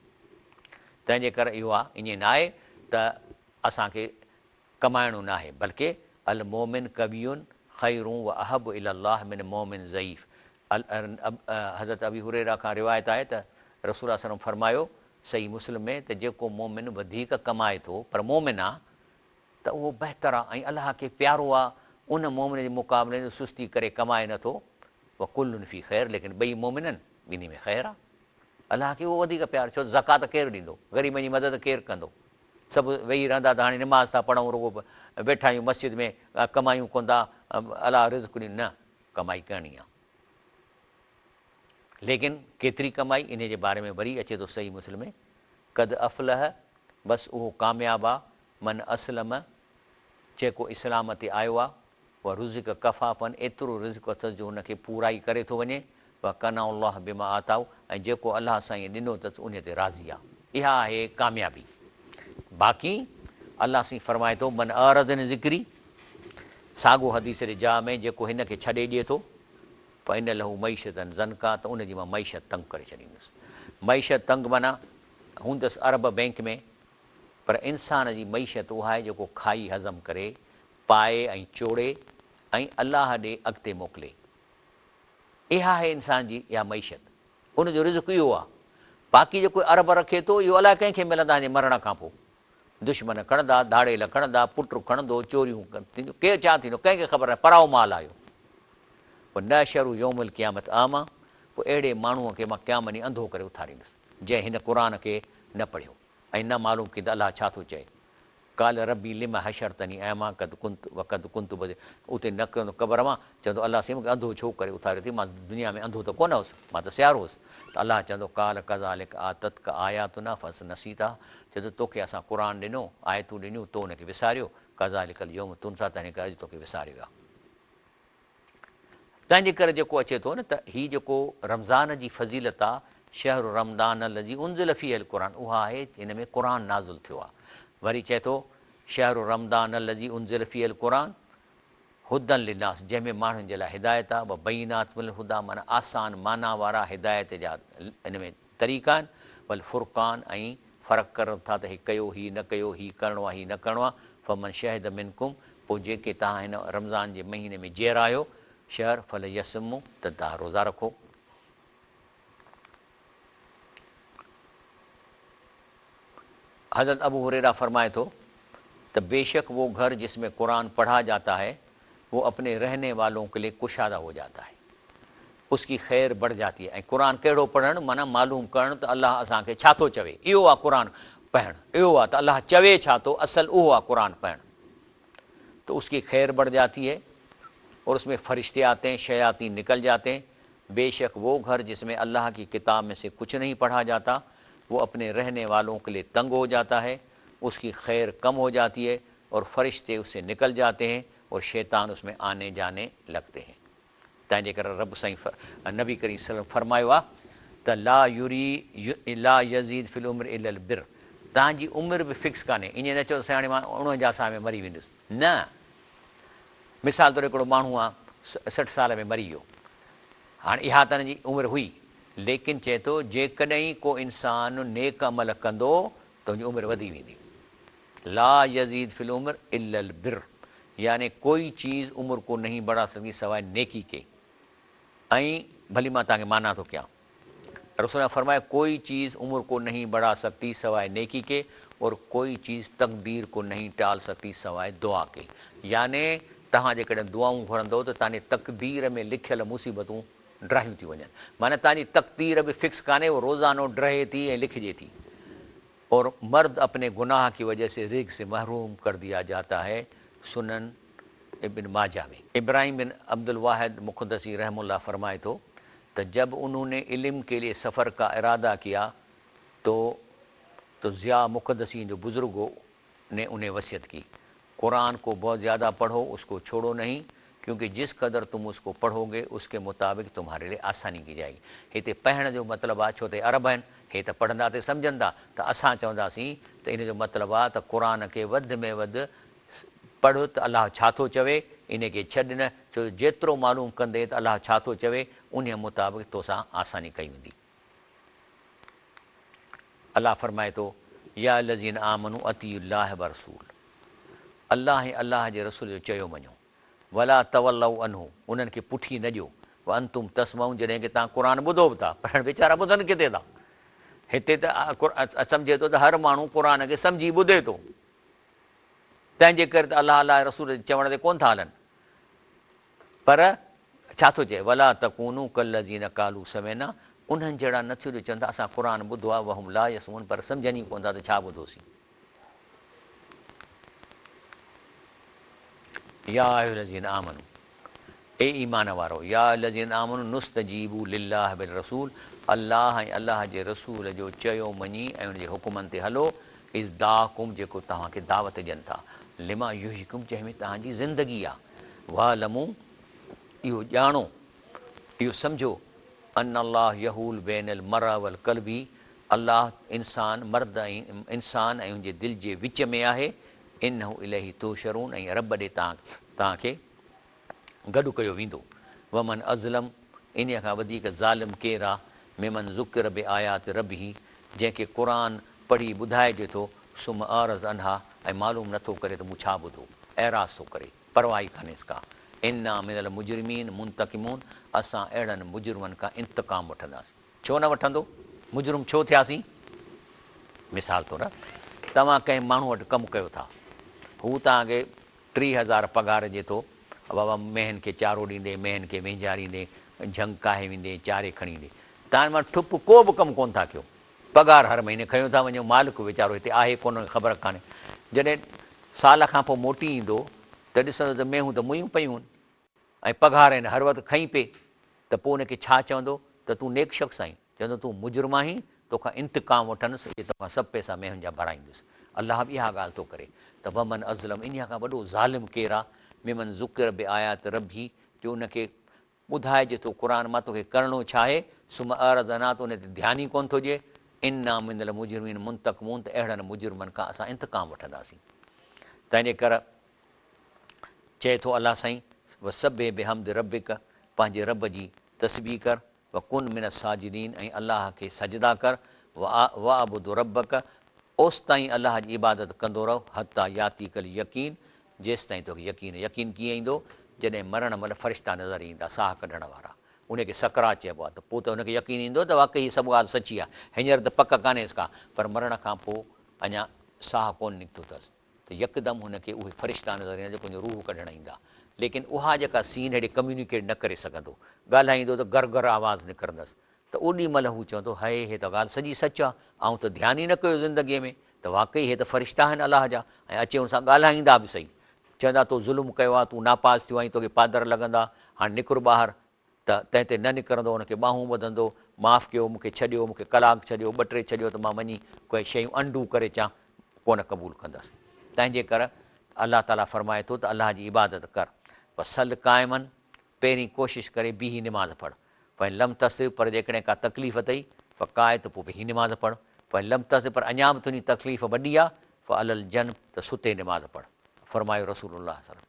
तंहिंजे करे इहो आहे, ईअं न आहे त असांखे कमाइणो न आहे, बल्कि अल मोमिन कवियुन ख़ैरून व अहब इलल्लाह मिन मोमिन ज़ईफ़। हज़रत अबी हुरैरा खां रिवायत आहे त रसूल सल्लल्लाहु अलैहि वसल्लम फरमायो सही मुस्लिम में त जेको मोमिन वधीक कमाए थो पर मोमिन आहे त उहो बहितर आहे ऐं अलाह खे प्यारो आहे, उन मोमिन जे मुक़ाबले में सुस्ती करे कमाए नथो, उहा कुल्लुन फ़ी ख़ैर, लेकिन ॿई मोमिननि ॿिन्ही में ख़ैर आहे। अलाह खे उहो वधीक प्यारो, छो ज़कात केरु ॾींदो, ग़रीबनि जी मदद केरु कंदो, सभु वेही रहंदा त हाणे निमाज़ था पढ़ूं, रुगो वेठा आहियूं मस्जिद में, कमायूं कोन था, अलाह रिज़्क़ ॾींदो, न कमाई करणी आहे, लेकिन केतिरी कमाई, इन जे बारे में वरी अचे थो सही मुस्लिम में, कद अफ़लह, बसि उहो कामयाबु आहे, मन असलम, जेको इस्लाम ते आयो आहे, उहा रुज़िक कफ़ाफ़न, एतिरो रिज़्क़ अथसि जो हुनखे पूराई करे थो वञे, व कना अल्लाह बिमा आताऊ, ऐं जेको अलाह सां ईअं ॾिनो अथसि उन ते राज़ी आहे, इहा आहे कामयाबी। बाक़ी अलाह साईं फरमाए थो, मन अरदन ज़िक्री, साॻियो हदीस जे जा में, जेको हिन खे छॾे ॾिए थो, पर इन लहू मईशतनि ज़नका, त उनजी मां मईशत तंग करे छॾींदुसि। मईशत तंग माना हूंदसि अरब बैंक में, पर इंसान जी मईशत उहा आहे जेको खाई हज़म करे, पाए ऐं चोड़े ऐं अलाह ॾे अॻिते मोकिले, इहा आहे इंसान जी इहा मईशत, उनजो रिज़्क़ इहो आहे। बाक़ी जेको अरब रखे थो, इहो अलाए कंहिंखे मिलंदा हिन मरण खां पोइ, दुश्मन खणंदा, धाड़ेल खणंदा, पुट खणंदो, चोरियूं थींदियूं, केरु छा थींदो कंहिंखे ख़बर आहे, पराओ माल आयो। पोइ न शरू योमुल क़यामत आमा, पोइ अहिड़े माण्हूअ खे मां क़यामत ॾींहुं अंधो करे उथारींदुसि, जंहिं हिन क़ुर खे न पढ़ियो ऐं न मालूम की त अलाह छा थो चए। काल रबी लिम हशरतनी ऐं कद कुंत बजे, उते न कंदो क़बर मां, चवंदो अलाह साईं मूंखे अंधो छो करे उथारियो थी, मां दुनिया में अंधो त कोन हुउसि, मां त सियारो हुउसि। त अलाह चवंदो काल कज़ालिक आतत का आयात न फस नसीता, चए थो तोखे असां क़ुर ॾिनो, आयतूं ॾिनियूं, तो हुनखे विसारियो, कज़ालिकल यौम तुनसा, तंहिं करे अॼु तोखे विसारियो आहे। तंहिंजे करे जेको अचे थो न, त हीउ जेको रमज़ान जी फज़ीलत आहे, शहर रमदान लज़ी उनज़िल फ़ीहिल क़ुर, उहा आहे हिन में क़ुर नाज़िल थियो आहे। वरी चए थो शहर रमदान लज़ी उनज़िल फ़ीहिल क़ुर हुदन लिनास, जंहिंमें माण्हुनि जे लाइ हिदायत आहे, व बईनात मिल हुदा, माना आसान माना वारा हिदायत जा इन में तरीक़ा आहिनि, वल फ़ुरक़ान, ऐं फ़र्क़ु करो था त हीउ कयो, हीउ न कयो, हीउ करिणो आहे, हीउ न करिणो आहे। फ़मन शहद मिनकुम, पोइ जेके तव्हां हिन रमज़ान जे महीने में जेरायो शहर फल यसमू, त तव्हां रोज़ा रखो। हज़रत अबू हुरैरा फरमाए थो त बेशक वो घर जिसमें कुरान पढ़ा जाता है वो अपने रहने वालों के लिए कुशादा हो जाता है, उसकी खैर बढ़ जाती है। ऐं क़ुर कहिड़ो पढ़णु, माना मालूम करणु त अलाह असांखे छा थो चवे, इहो आहे क़ुर पढ़णु, इहो आहे त अलाह चवे छा थो, असल उहो आहे क़ुर पढ़णु, तो उसकी खैर बढ़ जाती है और उसमें फरिश्ते आते हैं, शयातीन निकल जाते हैं। बेशक वो घर जिसमें अल्लाह की किताब में से कुछ नहीं पढ़ा जाता वो अपने रहने वालों के लिए तंग हो जाता है, उसकी खैर कम हो जाती है और फरिश्ते उससे निकल जाते हैं और शैतान उसमें आने जाने लगते हैं। तंहिंजे करे रब साईं नबी करीम सल्लल्लाहु अलैहि वसल्लम फरमायो आहे त ला यज़ीद फिल उम्र इल्लल बिर, तव्हांजी उमिरि बि फिक्स कान्हे, ईअं न चओ हाणे मां 49 साल में मरी वेंदुसि, न। मिसाल तौरु हिकिड़ो माण्हू आहे 60 साल में मरी वियो, हाणे इहा त हिनजी उमिरि हुई, लेकिन चए थो जेकॾहिं को इंसानु नेक अमल कंदो त हुनजी उमिरि वधी वेंदी। ला यज़ीद फिल उम्र इल्लल बिर, यानी कोई चीज़ उम्र को नहीं बढ़ा सकती सवाइ नेकी के। ऐं भली मां तव्हांखे माना थो कयां। रसूल फरमाए कोई चीज़ उम्र को नहीं बढ़ा सकती सवाए नेकी के और कोई चीज़ तकदीर को नहीं टाल सकती सवाए दुआ के। याने तव्हां जेकॾहिं दुआऊं घुरंदो त तव्हांजी तकदीर में लिखियल मुसीबतूं ड्राहियूं थी वञनि। माना तव्हांजी तकदीर बि फिक्स कान्हे, उहो रोज़ानो ड्रहे थी ऐं लिखिजे थी। और मर्द अपने गुनाह की वजह से रिज़्क़ से महरूम कर दिया जाता है। सुनन इब्न माजा में इब्राहिम बिन अब्दुल वाहिद मुक़द्दसी रहमुल्लाह फरमाए तो जब उन्होंने इल्म के लिए सफ़र का इरादा किया तो ज़िया मुक़द्दसी जो बुज़ुर्गों ने उन्हें वसीयत की, कुरान को बहुत ज़्यादा पढ़ो, उसको छोड़ो नहीं, क्योंकि जिस कदर तुम उसको पढ़ोगे उसके मुताबिक तुम्हारे लिए आसानी की जाएगी। हिते पढ़ण जो मतिलबु आहे, छो त अरब आहिनि, हे त पढ़ंदा त सम्झंदा, त असां चवंदासीं त इन जो मतिलबु आहे त क़ुर खे वधि में वधि पढ़ त अलाह छा थो चवे, इन खे छॾ न, छो जेतिरो मालूम कंदे त अलाह छा थो चवे उन मुताबिक़ तोसां आसानी कई वेंदी। अलाह फरमाए थो या लज़ीन आमनू अतीउल्लाह व रसूल, अलाह ऐं अलाह जे रसूल जो चयो मञो, वला तवल्लऊ अनहु, उन्हनि खे पुठी न ॾियो, व अंतुम तस्मऊं, जॾहिं की तव्हां क़ुर ॿुधो बि था, पर वीचारा ॿुधनि किथे था। हिते त सम्झे थो त हर माण्हू क़ुर खे सम्झी ॿुधे थो, तंहिंजे करे त अलाह अलाह रसूल चवण ते कोन था हलनि। पर छा थो चए, वला तकूनू कल्लज़ीन कालू समेना, उन्हनि जहिड़ा न थियो जो चवनि था असां क़ुर ॿुधो आहे, वहुम ला यसमून, पर सम्झनि ई कोन था त छा ॿुधोसीं। या अय्युहल्लज़ीन आमनू, ए ईमान वारो, या अय्युहल्लज़ीन आमनू नुस्तजीबू लिल्लाह बिल रसूल, अलाह ऐं अलाह जे रसूल जो चयो मञी ऐं उनजे हुकुमनि ते हलो, इज़दाकुम, जेको तव्हांखे दावत ॾियनि था, लिमा युहिकुम, जंहिंमें तव्हांजी ज़िंदगी आहे, वाह लमू, इहो ॼाणो, इहो सम्झो, अन अल्लाह यहूल बैनल मरा वल क़ल्बी, अल्लाह इंसान मर्द ऐं इंसान ऐं उनजे दिलि जे विच में आहे, इन्नहु इलैहि तुहशरून, ऐं रब ॾे तव्हांखे गॾु कयो वेंदो। वमन अज़लम, इन खां वधीक ज़ालिम केरु आहे, मिमन ज़ुकिर बि आयात रबी, जंहिंखे क़ुर पढ़ी ॿुधाइजे थो, सुम आरज़ अनहा, ऐं मालूम नथो करे त मूं छा ॿुधो, ऐराज़ थो करे, परवाही कान्हेसि का। इन्ना मिनल मुजरिमीन मुंतकिमून, असां अहिड़नि मुजरिमनि खां इंतकाम वठंदासीं। छो न वठंदो, मुजरिम छो थियासीं? मिसाल तौरु तव्हां कंहिं माण्हू वटि कमु कयो था, हू तव्हांखे 3000 पघार ॾिए थो, बाबा मेहन खे चारो ॾींदे, मेहन खे वेंझारींदे, झंकाए वेंदे, चारे खणी ईंदे, तव्हां मां ठुप को बि कमु कोन था कयो, पघार हर महीने खयो था वञो, मालिक वीचारो हिते आहे कोन, ख़बर कान्हे, जॾहिं साल खां पोइ मोटी ईंदो त ॾिसंदो त मेहूं त मुयूं पयूं आहिनि ऐं पघार आहिनि, हर वक़्तु खई पे, त पोइ उनखे छा चवंदो त तूं नेक शख़्स आहीं, चवंदो तूं मुजरिम आहीं, तोखां इंतकाम वठंदुसि, इहे तोखां सभु पैसा मेहुनि जा भराईंदुसि। अलाह बि इहा ॻाल्हि थो करे त वमन अज़लम, इन खां वॾो ज़ालिम केरु आहे, मिमन ज़ुकिर बि आयात रबी, जो उनखे ॿुधाइजे थो क़ुर मां तोखे करिणो छा आहे, सुम अरज़ अना, त उन ते ध्यानु ई कोन थो ॾिए, इन्ना मिनल मुजरिमीन मुंतकमून, त अहिड़नि मुजरिमनि खां असां इंतकाम वठंदासीं। तंहिंजे करे चए थो अलाह साईं, व सभे बिहम्द रबिक, पंहिंजे रब जी तस्बीह कर, व कुन मिन साजिदीन, ऐं अलाह खे सजदा कर, व अबुद रबक, ओसि ताईं अलाह जी इबादत कंदो रहो, हता याती कल यकीन, जेसि ताईं तोखे यकीन, यकीन कीअं ईंदो, जॾहिं मरण महिल फ़रिश्ता नज़र ईंदा, साह कढण वारा, उनखे सकरात चइबो आहे, त पोइ त हुनखे यकीन ईंदो त वाक़ई हीअ सभु ॻाल्हि सची आहे, हींअर त पक कान्हेसि का, पर मरण खां पोइ अञा साह कोन निकितो अथसि, त यकदमि हुनखे उहे फ़रिश्ता नज़र ईंदा जेको हुनजो रूह कढणु ईंदा, लेकिन उहा जेका सीन हेॾे कम्यूनिकेट न करे सघंदो, ॻाल्हाईंदो त घर घर आवाज़ु निकिरंदसि, त ओॾी महिल हू चवंदो हाय, हे त ॻाल्हि सॼी सच आहे, ऐं त ध्यानु ई न कयो ज़िंदगीअ में, त वाक़ई हे त फ़रिश्ता आहिनि अलाह जा, ऐं अचे हुन सां ॻाल्हाईंदा बि सही, चवंदा तो ज़ुल्म कयो आहे, तूं नापास थियो आहीं, तोखे पादर लॻंदा, हाणे निकिर ॿाहिरि, त तंहिं ते न निकिरंदो, हुनखे ॿाहूं ॿधंदो, माफ़ु कयो, मूंखे छॾियो, मूंखे कलाकु छॾियो, 2-3 छॾियो, त मां वञी कोई शयूं अंडू करे अचां, कोन क़बूलु कंदसि। तंहिंजे करे अलाह ताला फरमाए थो त अलाह जी इबादत कर, सल क़ाइमनि, पहिरीं कोशिशि करे बीही निमाज़ पढ़, पर लम तस, पर जेकॾहिं का तकलीफ़ अथई फ़काए, त पोइ बीही निमाज़ पढ़, पर लम तस, पर अञा बि तुंहिंजी तकलीफ़ वॾी आहे, अलल जन, त सुते निमाज़ पढ़, फरमायो रसूलुल्लाह सल्लल्लाहु अलैहि वसल्लम।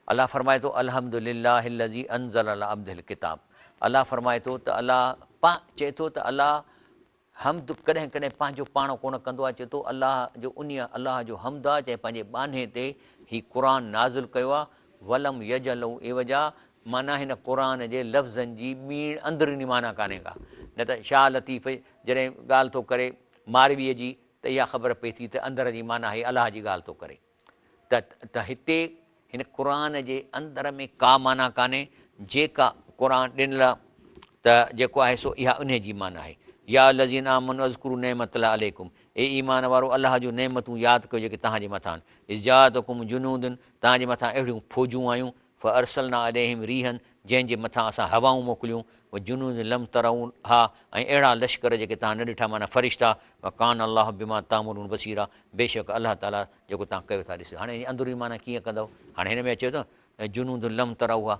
अलाह फरमाए थो अल्हम्दुलिल्लाहिल्लज़ी अंज़ल अला अब्दिल किताब, अलाह फरमाए थो त अलाह चए थो त अलाह हमद कॾहिं कॾहिं पंहिंजो पाण कोन कंदो आहे, चए थो अलाह जो उन अलाह जो हमद आहे, जंहिं पंहिंजे बाने ते हीउ क़ुर नाज़िल कयो आहे, वलम यजलऊ एवजा, माना हिन क़ुर जे लफ़्ज़नि जी ॿीण अंदरुनी माना कान्हे का। न त शाह लतीफ़ जॾहिं ॻाल्हि थो करे मारवीअ जी त इहा ख़बर पई थी त अंदर जी माना हीअ अलाह जी ॻाल्हि थो करे। त हिते हिन क़ुर जे अंदर में का माना कान्हे, जेका क़ुर ॾिनल त जेको आहे सो इहा उन जी माना आहे। या लज़ीन आमनू अज़कुरू नेमतुल्लाह अलैकुम, ए ईमान वारो अलाह जूं नेमतूं यादि कयो जेके तव्हांजे मथां आहिनि। इज़ातकुम जुनूदुन, तव्हांजे मथां अहिड़ियूं फ़ौजूं आयूं, फ़अरसलना अलैहिम रीहन, जंहिंजे मथां असां हवाऊं मोकिलियूं, व जुनूद लम तरऊं हा, ऐं अहिड़ा लश्कर जेके तव्हां न ॾिठा माना फ़रिश्ता, व कान अलाह बिमा तामुरून बसीरा, बेशक अलाह ताला जेको तव्हां कयो था ॾिसो। हाणे अंदरूनी माना कीअं कंदव? हाणे हिन में अचे थो जुनूद लम तरऊ हा,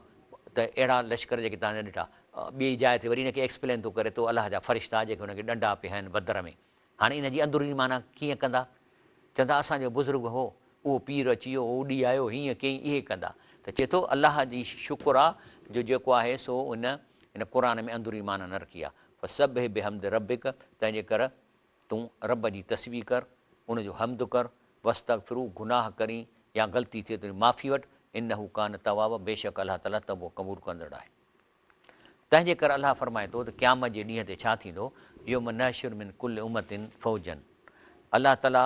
त अहिड़ा लश्कर जेके तव्हां न ॾिठा। ॿी जाइ ते वरी हिनखे एक्सप्लेन थो करे तो अलाह जा फ़रिश्ता जेके हुनखे ॾंडा पिया आहिनि बदर में। हाणे इन जी अंदरूनी माना कीअं कंदा? चवंदा असांजो बुज़ुर्ग हो, उहो पीर अची वियो, उॾी आयो, हीअं कयईं, इहे कंदा। त चए थो अलाह जी शुक्र आहे जो जेको आहे सो हिन क़ुर में अंदरूनी माना न रखी आहे। फ़सब्बिह बिहम्दि रब्बिक, तंहिंजे कर तूं रब जी तस्बीह कर, उनजो हम्द कर, वस्तगफिरू, गुनाह करी या ग़लती थिए त माफ़ी वठि, इन्नहू कान तवाब, बेशक अलाह ताला तवबो क़बूल कंदड़ आहे। तंहिंजे करे अलाह फरमाए थो त क़यामत जे ॾींहं ते छा थींदो, यौम नहशुरु मिन कुल्लि उम्मतिन फ़ौजन, अलाह ताला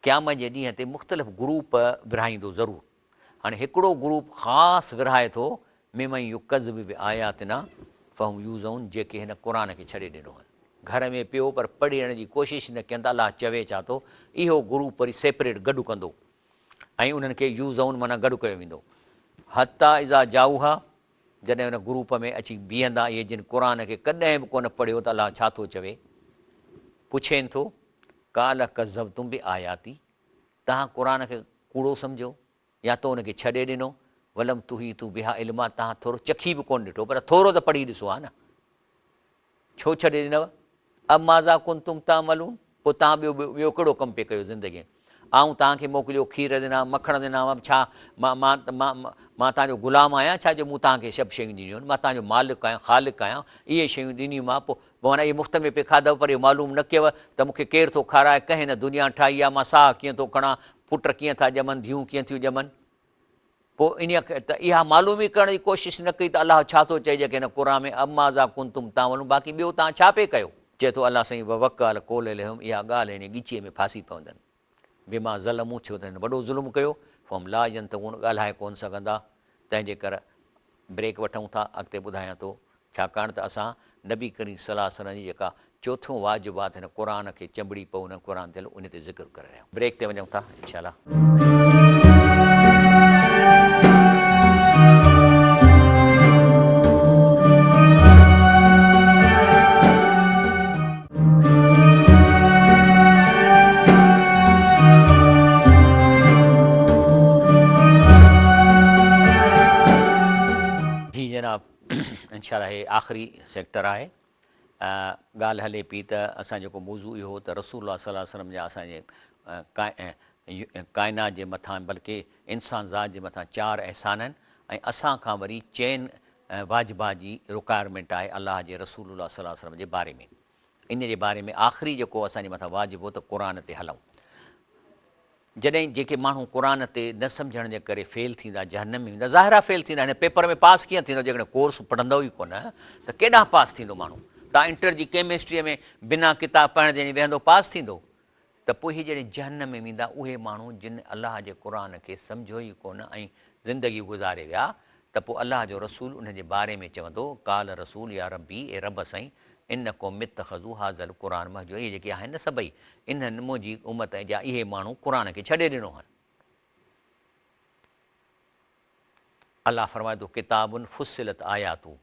क़यामत जे ॾींहं ते मुख़्तलिफ़ ग्रुप विरहाईंदो ज़रूरु। हाणे हिकिड़ो ग्रुप ख़ासि विरहाए थो, मिमई युकज़्ज़िबु बिआयातिना फ़हुम यूज़ऊन, जेके हिन क़ुर खे छॾे ॾिनो आहे, घर में पियो पर पढ़ण जी कोशिशि न कनि था। अलाह चवे छा थो, इहो ग्रुप वरी सेपरेट गॾु कंदो ऐं उन्हनि खे यूज़ऊन माना गॾु कयो वेंदो। हता इज़ा जाऊहा, जॾहिं हुन ग्रुप में अची बीहंदा इहे जिन क़ुर खे कॾहिं बि कोन पढ़ियो, त अलाह छा थो चवे, पुछेनि थो, काल कज़बतुम बि आयाती, तव्हां क़ुर खे कूड़ो सम्झो या तो हुनखे छॾे ॾिनो, वलम तुही तूं बिहा इल्मा, तव्हां थोरो चखी बि कोन ॾिठो, पर थोरो त पढ़ी ॾिसो आहे न, छो छॾे ॾिनव? अब माज़ा कुंतुम तामलून, पोइ तव्हां ॿियो कहिड़ो कमु पिए कयो ज़िंदगीअ? आऊं तव्हांखे मोकिलियो, खीर ॾिना, मखण ॾिना, छा मां तव्हांजो ग़ुलाम आहियां छा जो मूं तव्हांखे सभु शयूं ॾिनियूं आहिनि? मां तव्हांजो मालिक आहियां, ख़ालिक़ आहियां, इहे शयूं ॾिनियूं मां, पोइ माना इहे मुफ़्त में पे खाधव, पर इहो मालूम न कयव त मूंखे केरु थो खाराए, कंहिं न दुनिया ठाही आहे, मां साह कीअं थो खणां, पुट कीअं था ॼमनि, धीअूं कीअं थियूं ॼमनि, पोइ इन त इहा मालूम ई करण जी कोशिशि न कई त अलाह छा थो चए जेके हिन क़ुर में अमाज़ा कुंतुम तामलून, बाक़ी ॿियो तव्हां छा पे कयो? चए थो अलाह साईं वकाल कोल लहम, इहा ॻाल्हि हिन ॻीचीअ में फासी पवंदनि, बिमा ज़लमूं, छो त हिन वॾो ज़ुल्म कयो, फ़म ला यंतक़ून, ॻाल्हाए कोन सघंदा। तंहिंजे करे ब्रेक वठूं था, अॻिते ॿुधायां थो, छाकाणि त असां नबी करीम सल्लल्लाहु अलैहि वसल्लम जी जेका चोथों वाजिबात हिन क़ुर खे चंबड़ी पऊ हुन क़ुर थियल, उन ते ज़िक्र करे रहिया आहियूं। ब्रेक ते वञूं था इंशाअल्लाह। जी जनाब, इंशाअल्लाह हे आख़िरी सेक्टर आहे। ॻाल्हि हले पई त असां जेको मौज़ू इहो हो त रसूलुल्लाह सल्लल्लाहु अलैहि वसल्लम जा असांजे काइनात जे मथां, बल्कि इंसान ज़ात जे मथां 4 अहसान आहिनि, ऐं असां खां वरी चइनि वाजिबात जी रिक्वायरमेंट आहे अलाह जे रसूलुल्लाह सल्लल्लाहु अलैहि वसल्लम जे बारे में। इन जे बारे में आख़िरी जेको असांजे मथां वाजिबु हो त क़ुर ते हलूं। जॾहिं जेके माण्हू क़ुर ते न सम्झण जे करे फेल थींदा, जहन्नम में वेंदा, ज़ाहिरा फेल थींदा। हिन पेपर में पास कीअं थींदो जेकॾहिं कोर्स पढ़ंदो ई कोन, त केॾांहुं पास थींदो माण्हू? तव्हां इंटर जी केमिस्ट्रीअ में बिना किताब पढ़ण जे वेहंदो, पास थींदो? त पोइ इहे जॾहिं जहन्नम में वेंदा, उहे माण्हू जिन अलाह जे क़ुर खे सम्झो ई कोन ऐं ज़िंदगी गुज़ारे विया, त पोइ अलाह जो रसूल उन जे बारे में चवंदो, काल रसूल या रबी, ए रब साईं, इन को मितख़ज़ू हाज़ल क़ुर महजूर, इहे जेके आहिनि न सभई, इन्हनि मुंहिंजी उम्मत जा इहे माण्हू क़ुर खे छॾे ॾिनो आहिनि। अलाह फरमाए थो, किताबुन फुस्सिलत आयातूं,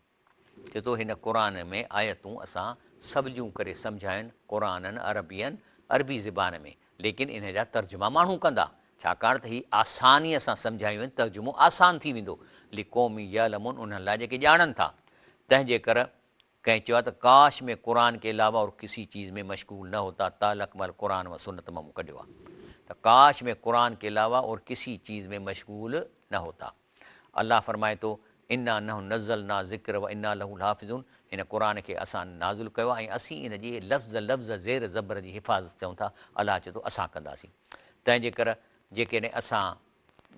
चए थो हिन क़ुर में आयतूं असां सवलियूं करे सम्झाइनि, क़ुराननि अरबियन, अरबी ज़बान में, लेकिन इन जा तर्जुमा माण्हू कंदा, छाकाणि त हीअ आसानीअ सां सम्झायूं आहिनि, तर्जुमो आसान थी वेंदो, लिक़ौमी यअलमून, उन्हनि लाइ जेके ॼाणनि था। तंहिंजे करे कंहिं चयो आहे त काश में क़ुर के अलावा और किसी चीज़ में मशगूल न होता, तालकमल क़ुरान व सुन्नत मां कढियो आहे, त काश में क़ुर के अलावा और किसी चीज़ में मशगूल न होता। अल्लाह फरमाए थो, इन्ना नहु नज़लना ज़िक्र व इन्ना लहू हाफ़िज़ून, हिन क़ुर खे असां नाज़िल कयो आहे ऐं असीं इन जी लफ़्ज़ लफ़्ज़ ज़ेर ज़बर जी हिफ़ाज़त चऊं था। अलाह चए थो असां कंदासीं। तंहिंजे करे जेकॾहिं असां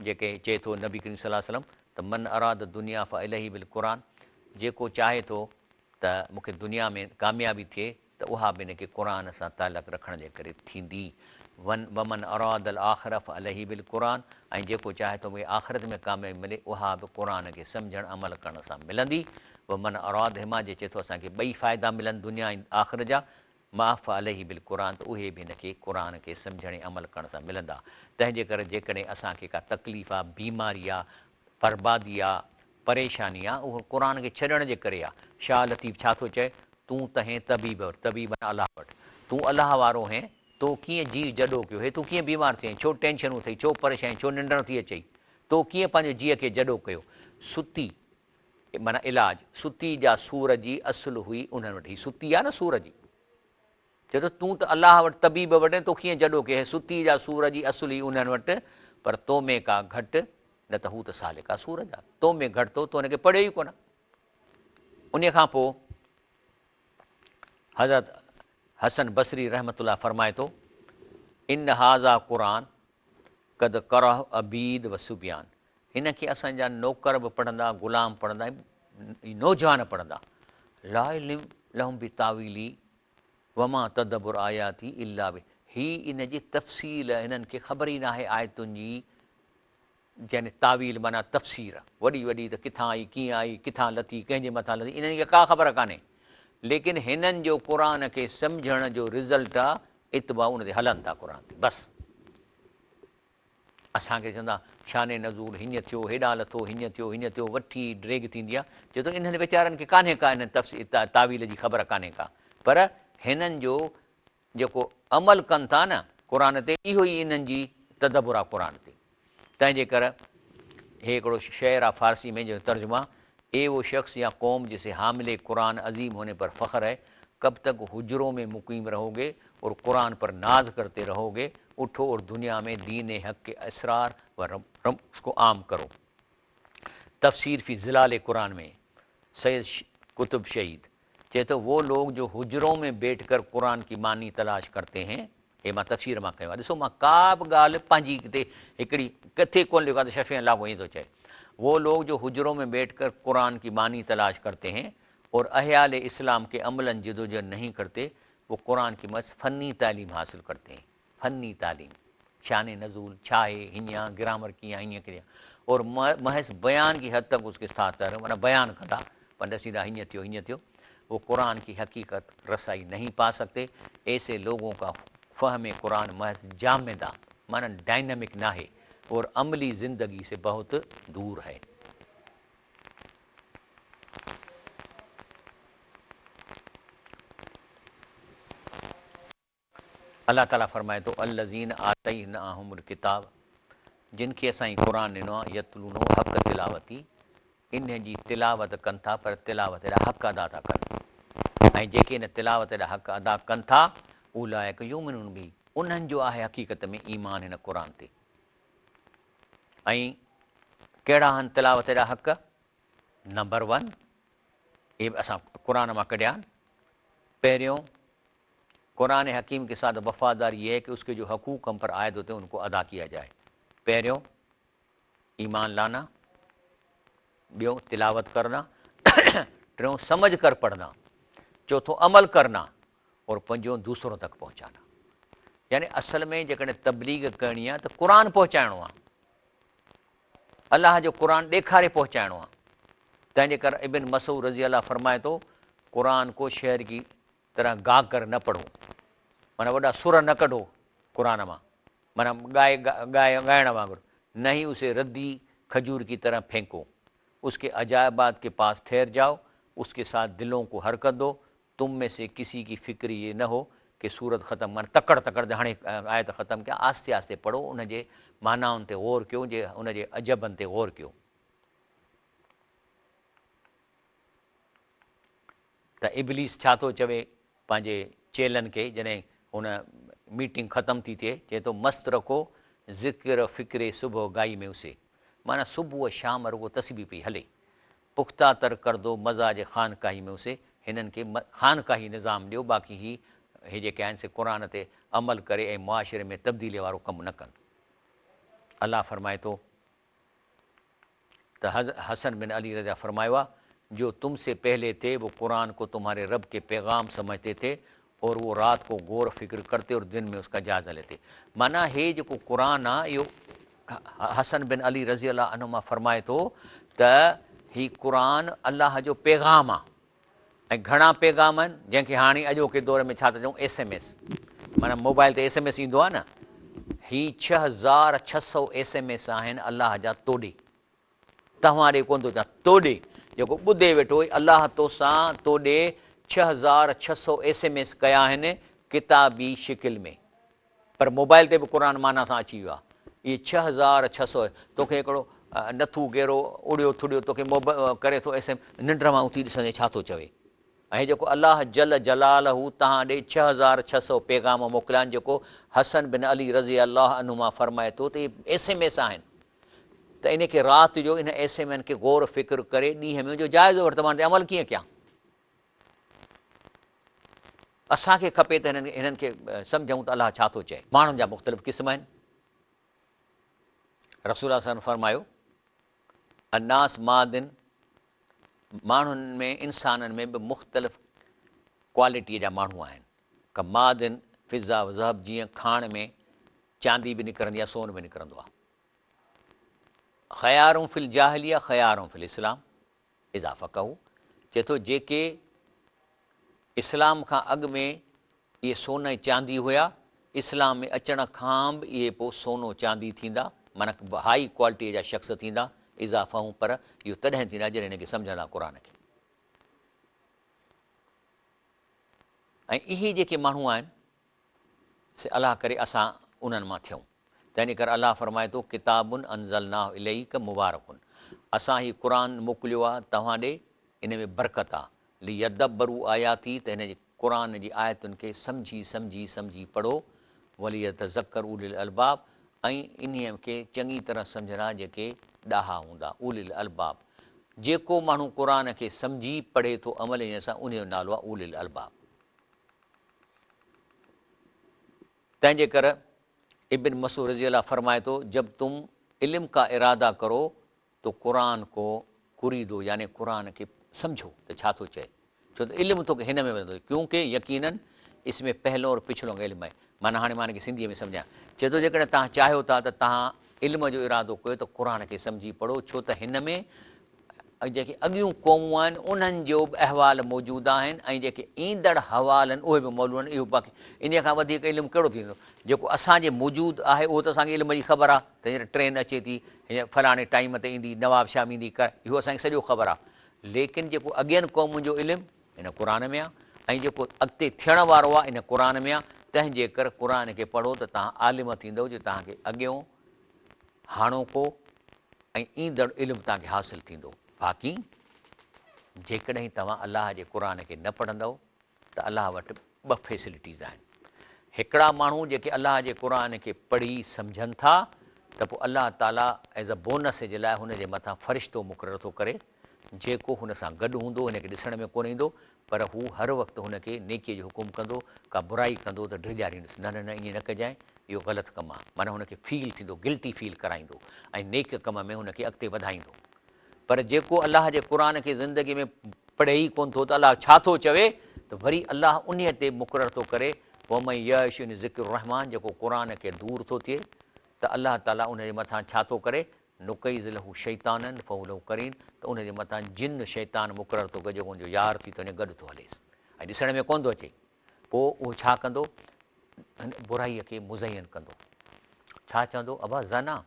जेके चए थो नबी करीम सल्लल्लाहु अलैहि वसल्लम त मन अराद दुनिया फ़इलही बिल क़ुरान, जेको चाहे थो त मूंखे दुनिया में कामयाबी थिए त उहा बि हिनखे क़ुर सां तालुक़ रखण जे करे थींदी। वमन अराद अल आख़िर फ़इलही बिल क़ुरान, ऐं जेको चाहे थो भई आख़िरत में कामयाबी मिले उहा बि क़ुर खे सम्झणु अमल करण सां मिलंदी। वमन अराद हिमा जे चए थो असांखे ॿई फ़ाइदा मिलनि दुनिया ऐं आख़िर जा, मा फ़इलही बिल क़ुरान, त उहे बि हिनखे क़ुर खे सम्झण ऐं अमल करण सां मिलंदा। तंहिंजे करे जेकॾहिं असांखे का तकलीफ़ आहे, बीमारी आहे, बर्बादी आहे, परेशानी आहे, उहो क़ुर खे छॾण जे करे आहे। शाह लतीफ़ छा थो चए, तूं त हैं तबीब वटि, तबीब अलाह वटि, तूं अलाह वारो हैं, तो कीअं जी जॾो कयो, हे तूं कीअं बीमार थिए, छो टेंशनूं अथई, छो परेशानी, छो निंड नथी अचई, तो कीअं पंहिंजे जीअ खे जॾो कयो। सुती माना इलाज, सुती जा सूर जी असुलु हुई उन्हनि वटि, ही सुती आहे न सूर जी, चए थो तूं त अलाह वटि तबीब वटि, तो कीअं जॾो कयो, सुती जा सूर जी असुलु हुई उन्हनि वटि, पर तो में का घटि, न त हू त सालिका सूर जा, तो में घटि तो हुनखे पढ़ियो ई कोन। उन खां पोइ हज़रत हसन बसरी रहमतुल्लाह फरमाए थो, इन हाज़ा क़ुरान कद करह अबीद व सुबियान, हिन खे असांजा नौकर बि पढ़ंदा, ग़ुलाम पढ़ंदा, नौजवान पढ़ंदा। ला इल्म लहुम बि तावीली वमा तदबुर आयाती इल्ला बि, ही इन जी तफ़सील हिननि खे ख़बर ई न आहे आयतुनि जी, यानी तावील माना तफ़सीर वॾी वॾी, त किथां आई, कीअं आई, किथां लथी, कंहिंजे मथां लथी, इन्हनि खे का ख़बर कान्हे। लेकिन हिननि जो क़ुर खे सम्झण जो रिज़ल्ट आहे इतबा उन ते हलनि था क़ुर ते, बसि। असांखे चवंदा शान नज़ूल हीअं थियो, हेॾां लथो, हीअं थियो, हीअं थियो, वठी ड्रेग थींदी आहे, छो त इन्हनि वीचारनि खे कान्हे का हिन तावील जी ख़बर कान्हे का, पर हिननि जो जेको अमल कनि था न क़ुर ते, इहो ई इन्हनि जी तदबुर आहे क़ुर ते। तंहिंजे करे हे हिकिड़ो शेर आहे फ़ारसी में जो तर्जुमा, ए वो शख्स या कौम जिसे हामिले कुरान अजीम होने पर फ़ख्र है, कब तक हुजरों में मुकीम रहोगे और कुरान पर नाज करते रहोगे, उठो और दुनिया में दीन हक़ के असरार व रम उसको आम करो। तफसीर फ़ी ज़िलाल कुरान में सैयद कुतुब शहीद चए तो वो लोग जो हुजरों में बैठ कर कुरान की मानी तलाश करते हैं, हे मां तफ़सीर मां कयो आहे, ॾिसो मां का बि ॻाल्हि पंहिंजी हिते हिकिड़ी किथे कोन लिखो आहे त शफ़े लाॻो ईअं थो चए। वो लोग जो हुजरों में बैठ कर कुरान की मानी तलाश करते हैं और अहयाल इस्लाम के अमलन जदोजहद नहीं करते, वो कुरान की मस फ़नी तालीम हासिल करते हैं। फ़नी तालीम, शान नज़ूल छा आहे, हीअं ग्रामर कीअं आहे, हीअं कीअं, और महज बयान की हद तक उसके साथ माना बयान कंदा, पर सीधा हीअं थियो हीअं थियो, वो कुरान की हकीकत रसाई नहीं पा सकते। ऐसे लोगों का फ़हम कुरान महज जामिदा माना डायनामिक ना है और अमली ज़िंदगी से बहुत दूर है। अल्लाह ताला फरमाए तो अल्लज़ीन आतैनाहुमुल किताब, जिनखे असां कुरान ॾिनो आहे, यतलूनो हक़ तिलावती, इन जी तिलावत कनि था, पर तिलावत जा हक़ अदा था कनि, ऐं जेके इन तिलावत जा हक़ अदा कनि था उलाइक युमिनून बि, उन्हनि जो आहे हक़ीक़त में ईमान हिन क़ुर ते। ऐं कहिड़ा आहिनि तिलावत जा हक़? नंबर 1, ये असां कुरान मां कढिया आहिनि। पहिरियों, कुरान हकीम के साथ वफादारी ये है कि उसके जो हकूक़ हम पर आयद होते हैं उनको अदा किया जाए। पहिरियों ईमान लाना, ॿियों तिलावत करना, टियों समझ कर पढ़ना, चौथों अमल करना और पंजों दूसरों तक पहुँचाना। यानी असल में जेकॾहिं तबलीग करणी आहे त क़ुरान पहुचाइणो आहे, अलाह जो क़ुरान ॾेखारे पहुचाइणो आहे। तंहिंजे करे इब्न मसूद रज़ी अल्लाह फरमाए थो, क़ुरान को शहर की तरह गा कर न पढ़ो, माना वॾा सुर न कढो क़ुरान मां, माना ॻाइण वांगुरु, न ही उसे रद्दी खजूर की तरह फेंको, उसके अजायबात के पास ठहर जाओ, उसके साथ दिलों को हरकत दो, तुम में से किसी की फ़िक्र ये न हो कि सूरत ख़त्म, माना तकड़ तकड़ हाणे आयत ख़त्म कया, आस्ते आस्ते पढ़ो, उनजे मानाउनि ते ग़ौर कयो, जे उनजे अजबनि ते ग़ौर कयो। त इब्लीस छा थो चवे पंहिंजे चेलनि खे जॾहिं हुन मीटिंग ख़त्म थी थिए, चए थो मस्त रखो ज़िक्र फ़िक्रे सुबुह गाई में उसे, माना सुबुह शाम रुगो तस्बीह पई हले, पुख्ता तर कर दो मज़ाज ख़ानकाही में उसे, हिननि खे ख़ानकाही निज़ाम ॾियो, बाक़ी हे जेके आहिनि से क़ुरान ते अमल करे ऐं मुआशिरे में तब्दीली वारो कमु न कनि। अलाह फरमाए थो तो हसन बिन अली रज़ा फरमाया, जो तुमसे पहले थे वो कुरान को तुम्हारे रब के पैगाम समझते थे और वो रात को गौर फिक्र करते और दिन में उसका जायज़ा लेते। माना हे जो कुरान आहे इहो हसन बिन अली रज़ी अल्लाह अन्हुमा फरमाए थो त ही कुरान अल्लाह जो पैगाम आहे। ऐं घणा पैगाम आहिनि, जंहिंखे हाणे अॼोके दौर में छा था चऊं SMS, माना मोबाइल ते SMS ईंदो आहे न, ही 6600 SMS आहिनि अल्लाह जा तोॾे। तव्हां ॾे कोन थो चवां, तोॾे जेको ॿुधे वेठो अल्लाह तोसां तोॾे 6600 SMS कया आहिनि किताबी शिकिल में, पर मोबाइल ते बि क़ुर माना सां अची वियो आहे। इहे 6600 तोखे हिकिड़ो नथू गेरो उड़ियो थुड़ियो तोखे मोबाइल करे थो निंड मां उथी ॾिसंदे छा थो चवे। ऐं जेको अलाह जल जलाल हू तव्हां ॾे 6600 पैगाम मोकिलिया आहिनि, जेको हसन बिन अली रज़ी अल्लाह अन्हुमा फरमाए थो त इहे SMS आहिनि। त इन खे राति जो इन SMS खे गौर फिक्र करे ॾींहं में जो जाइज़ो वठि त मां ते अमल कीअं कयां। असांखे खपे त हिननि खे सम्झूं त अलाह छा थो चए। माण्हुनि जा मुख़्तलिफ़ क़िस्म आहिनि। रसूल सन फरमायो, अन्नास मादिन, माण्हुनि में इंसाननि में बि मुख़्तलिफ़ क्वालिटीअ जा माण्हू आहिनि। क मादिन फिज़ा ज़हब, जीअं खाण में चांदी बि निकिरंदी आहे, सोन बि निकिरंदो आहे। ख़यारूं फिल जाहिलिया ख़यारूं फिल इस्लाम इज़ाफ़ा कहूं, चए थो जेके इस्लाम खां अॻु में इहे सोन ऐं चांदी हुया, इस्लाम में अचण खां बि इहे पोइ सोनो चांदी थींदा, माना हाई क्वालिटीअ जा शख़्स थींदा। इज़ाफ़ाऊं पर इहो तॾहिं थींदा जॾहिं हिनखे सम्झंदा क़ुर खे। ऐं इहे जेके माण्हू आहिनि से अलाह करे असां उन्हनि मां थियूं। तंहिं करे अलाह फरमाए थो, किताबुन अंज़लनाहु इलैका मुबारकुन, असां ही क़ुर मोकिलियो आहे तव्हां ॾे, इन में बरकत आहे। लियदब्बरू आयाती, त हिन जे क़ुर जी आयतुनि खे सम्झी सम्झी सम्झी पढ़ो। वलियतज़क्कर उलिल अलबाब, ऐं इन खे चङी तरह सम्झणा जेके ॾाहा हूंदा, उलिल अलबाब। जेको माण्हू क़ुर खे सम्झी पढ़े थो अमल सां, उन जो नालो आहे उलिल अलबाब। तंहिंजे करे इब्न मसूद रज़ी अल्लाह फरमाए थो, जब तुम इल्म का इरादा करो तो क़ुरान को कुरीदो, यानी क़ुरान खे सम्झो त छा थो चए। छो त इल्मु तोखे हिन में वेंदो, क्योंकि यकीनन इसमें पहलो और पिछलो इल्मु आहे। माना हाणे मां हिनखे सिंधीअ में सम्झां, चए थो जेकॾहिं तव्हां चाहियो था त तव्हां इल्म जो इरादो कयो त क़ुर खे सम्झी पढ़ो, छो त हिन में जेके अॻियूं क़ौमूं आहिनि उन्हनि जो बि अहवाल मौजूदु आहिनि, ऐं जेके ईंदड़ हवाल आहिनि उहे बि मौजूदु आहिनि। इहो बाक़ी इन खां वधीक इल्मु कहिड़ो थींदो। जेको असांजे मौजूदु आहे उहो त असांखे इल्म जी ख़बर आहे, त हींअर ट्रेन अचे थी, हींअर फलाणे टाइम ते ईंदी, नवाब शाम ईंदी कर, इहो असांखे सॼो ख़बर आहे। लेकिन जेको अॻियनि क़ौमुनि जो इल्मु हिन क़ुर में आहे, ऐं जेको अॻिते थियण वारो आहे इन क़ुर में आहे। तंहिंजे करे क़ुर खे पढ़ो त तव्हां आलिम थींदव, जो तव्हांखे अॻियों हाणोको ऐं ईंदड़ इल्मु तव्हांखे हासिलु थींदो। बाक़ी जेकॾहिं तव्हां अलाह जे क़ुर खे न पढ़ंदव त अलाह वटि ॿ फैसिलिटीज़ आहिनि। हिकिड़ा माण्हू जेके अलाह जे क़ुर खे पढ़ी सम्झनि था, त पोइ अलाह ताला एज़ अ बोनस जे लाइ हुन जे मथां फ़रिश्तो मुक़ररु थो करे, जेको हुन सां गॾु हूंदो। हिनखे ॾिसण में कोन ईंदो, पर हू हर वक़्तु हुनखे नेकीअ जो हुकुम कंदो। का बुराई कंदो त ड्रिजारींदुसि, न न न ईअं न कजांइ, इहो ग़लति कमु आहे। माना हुनखे फील थींदो, गिल्टी फील कराईंदो, ऐं नेक कम में हुनखे अॻिते वधाईंदो। पर जेको अलाह जे क़ुर खे ज़िंदगी में पढ़े ई कोन थो त अलाह छा थो चवे, त वरी अलाह उन ते मुक़ररु थो करे, वमन यअशुन ज़िक्र रहमान, जेको क़ुर खे दूर थो थिए त अलाह ताला उन जे मथां छा थो करे, नुकैज़ लहू शैतानन फहू लहू करीन, त उन जे मथां जिन शैतान मुक़ररु थो करे, जेको उनजो यार थी थो वञे, गॾु थो हलेसि, ऐं ॾिसण में कोन थो अचे। पोइ उहो छा कंदो, बुराईअ खे मुज़यन कंदो। छा चवंदो, अबा ज़ना,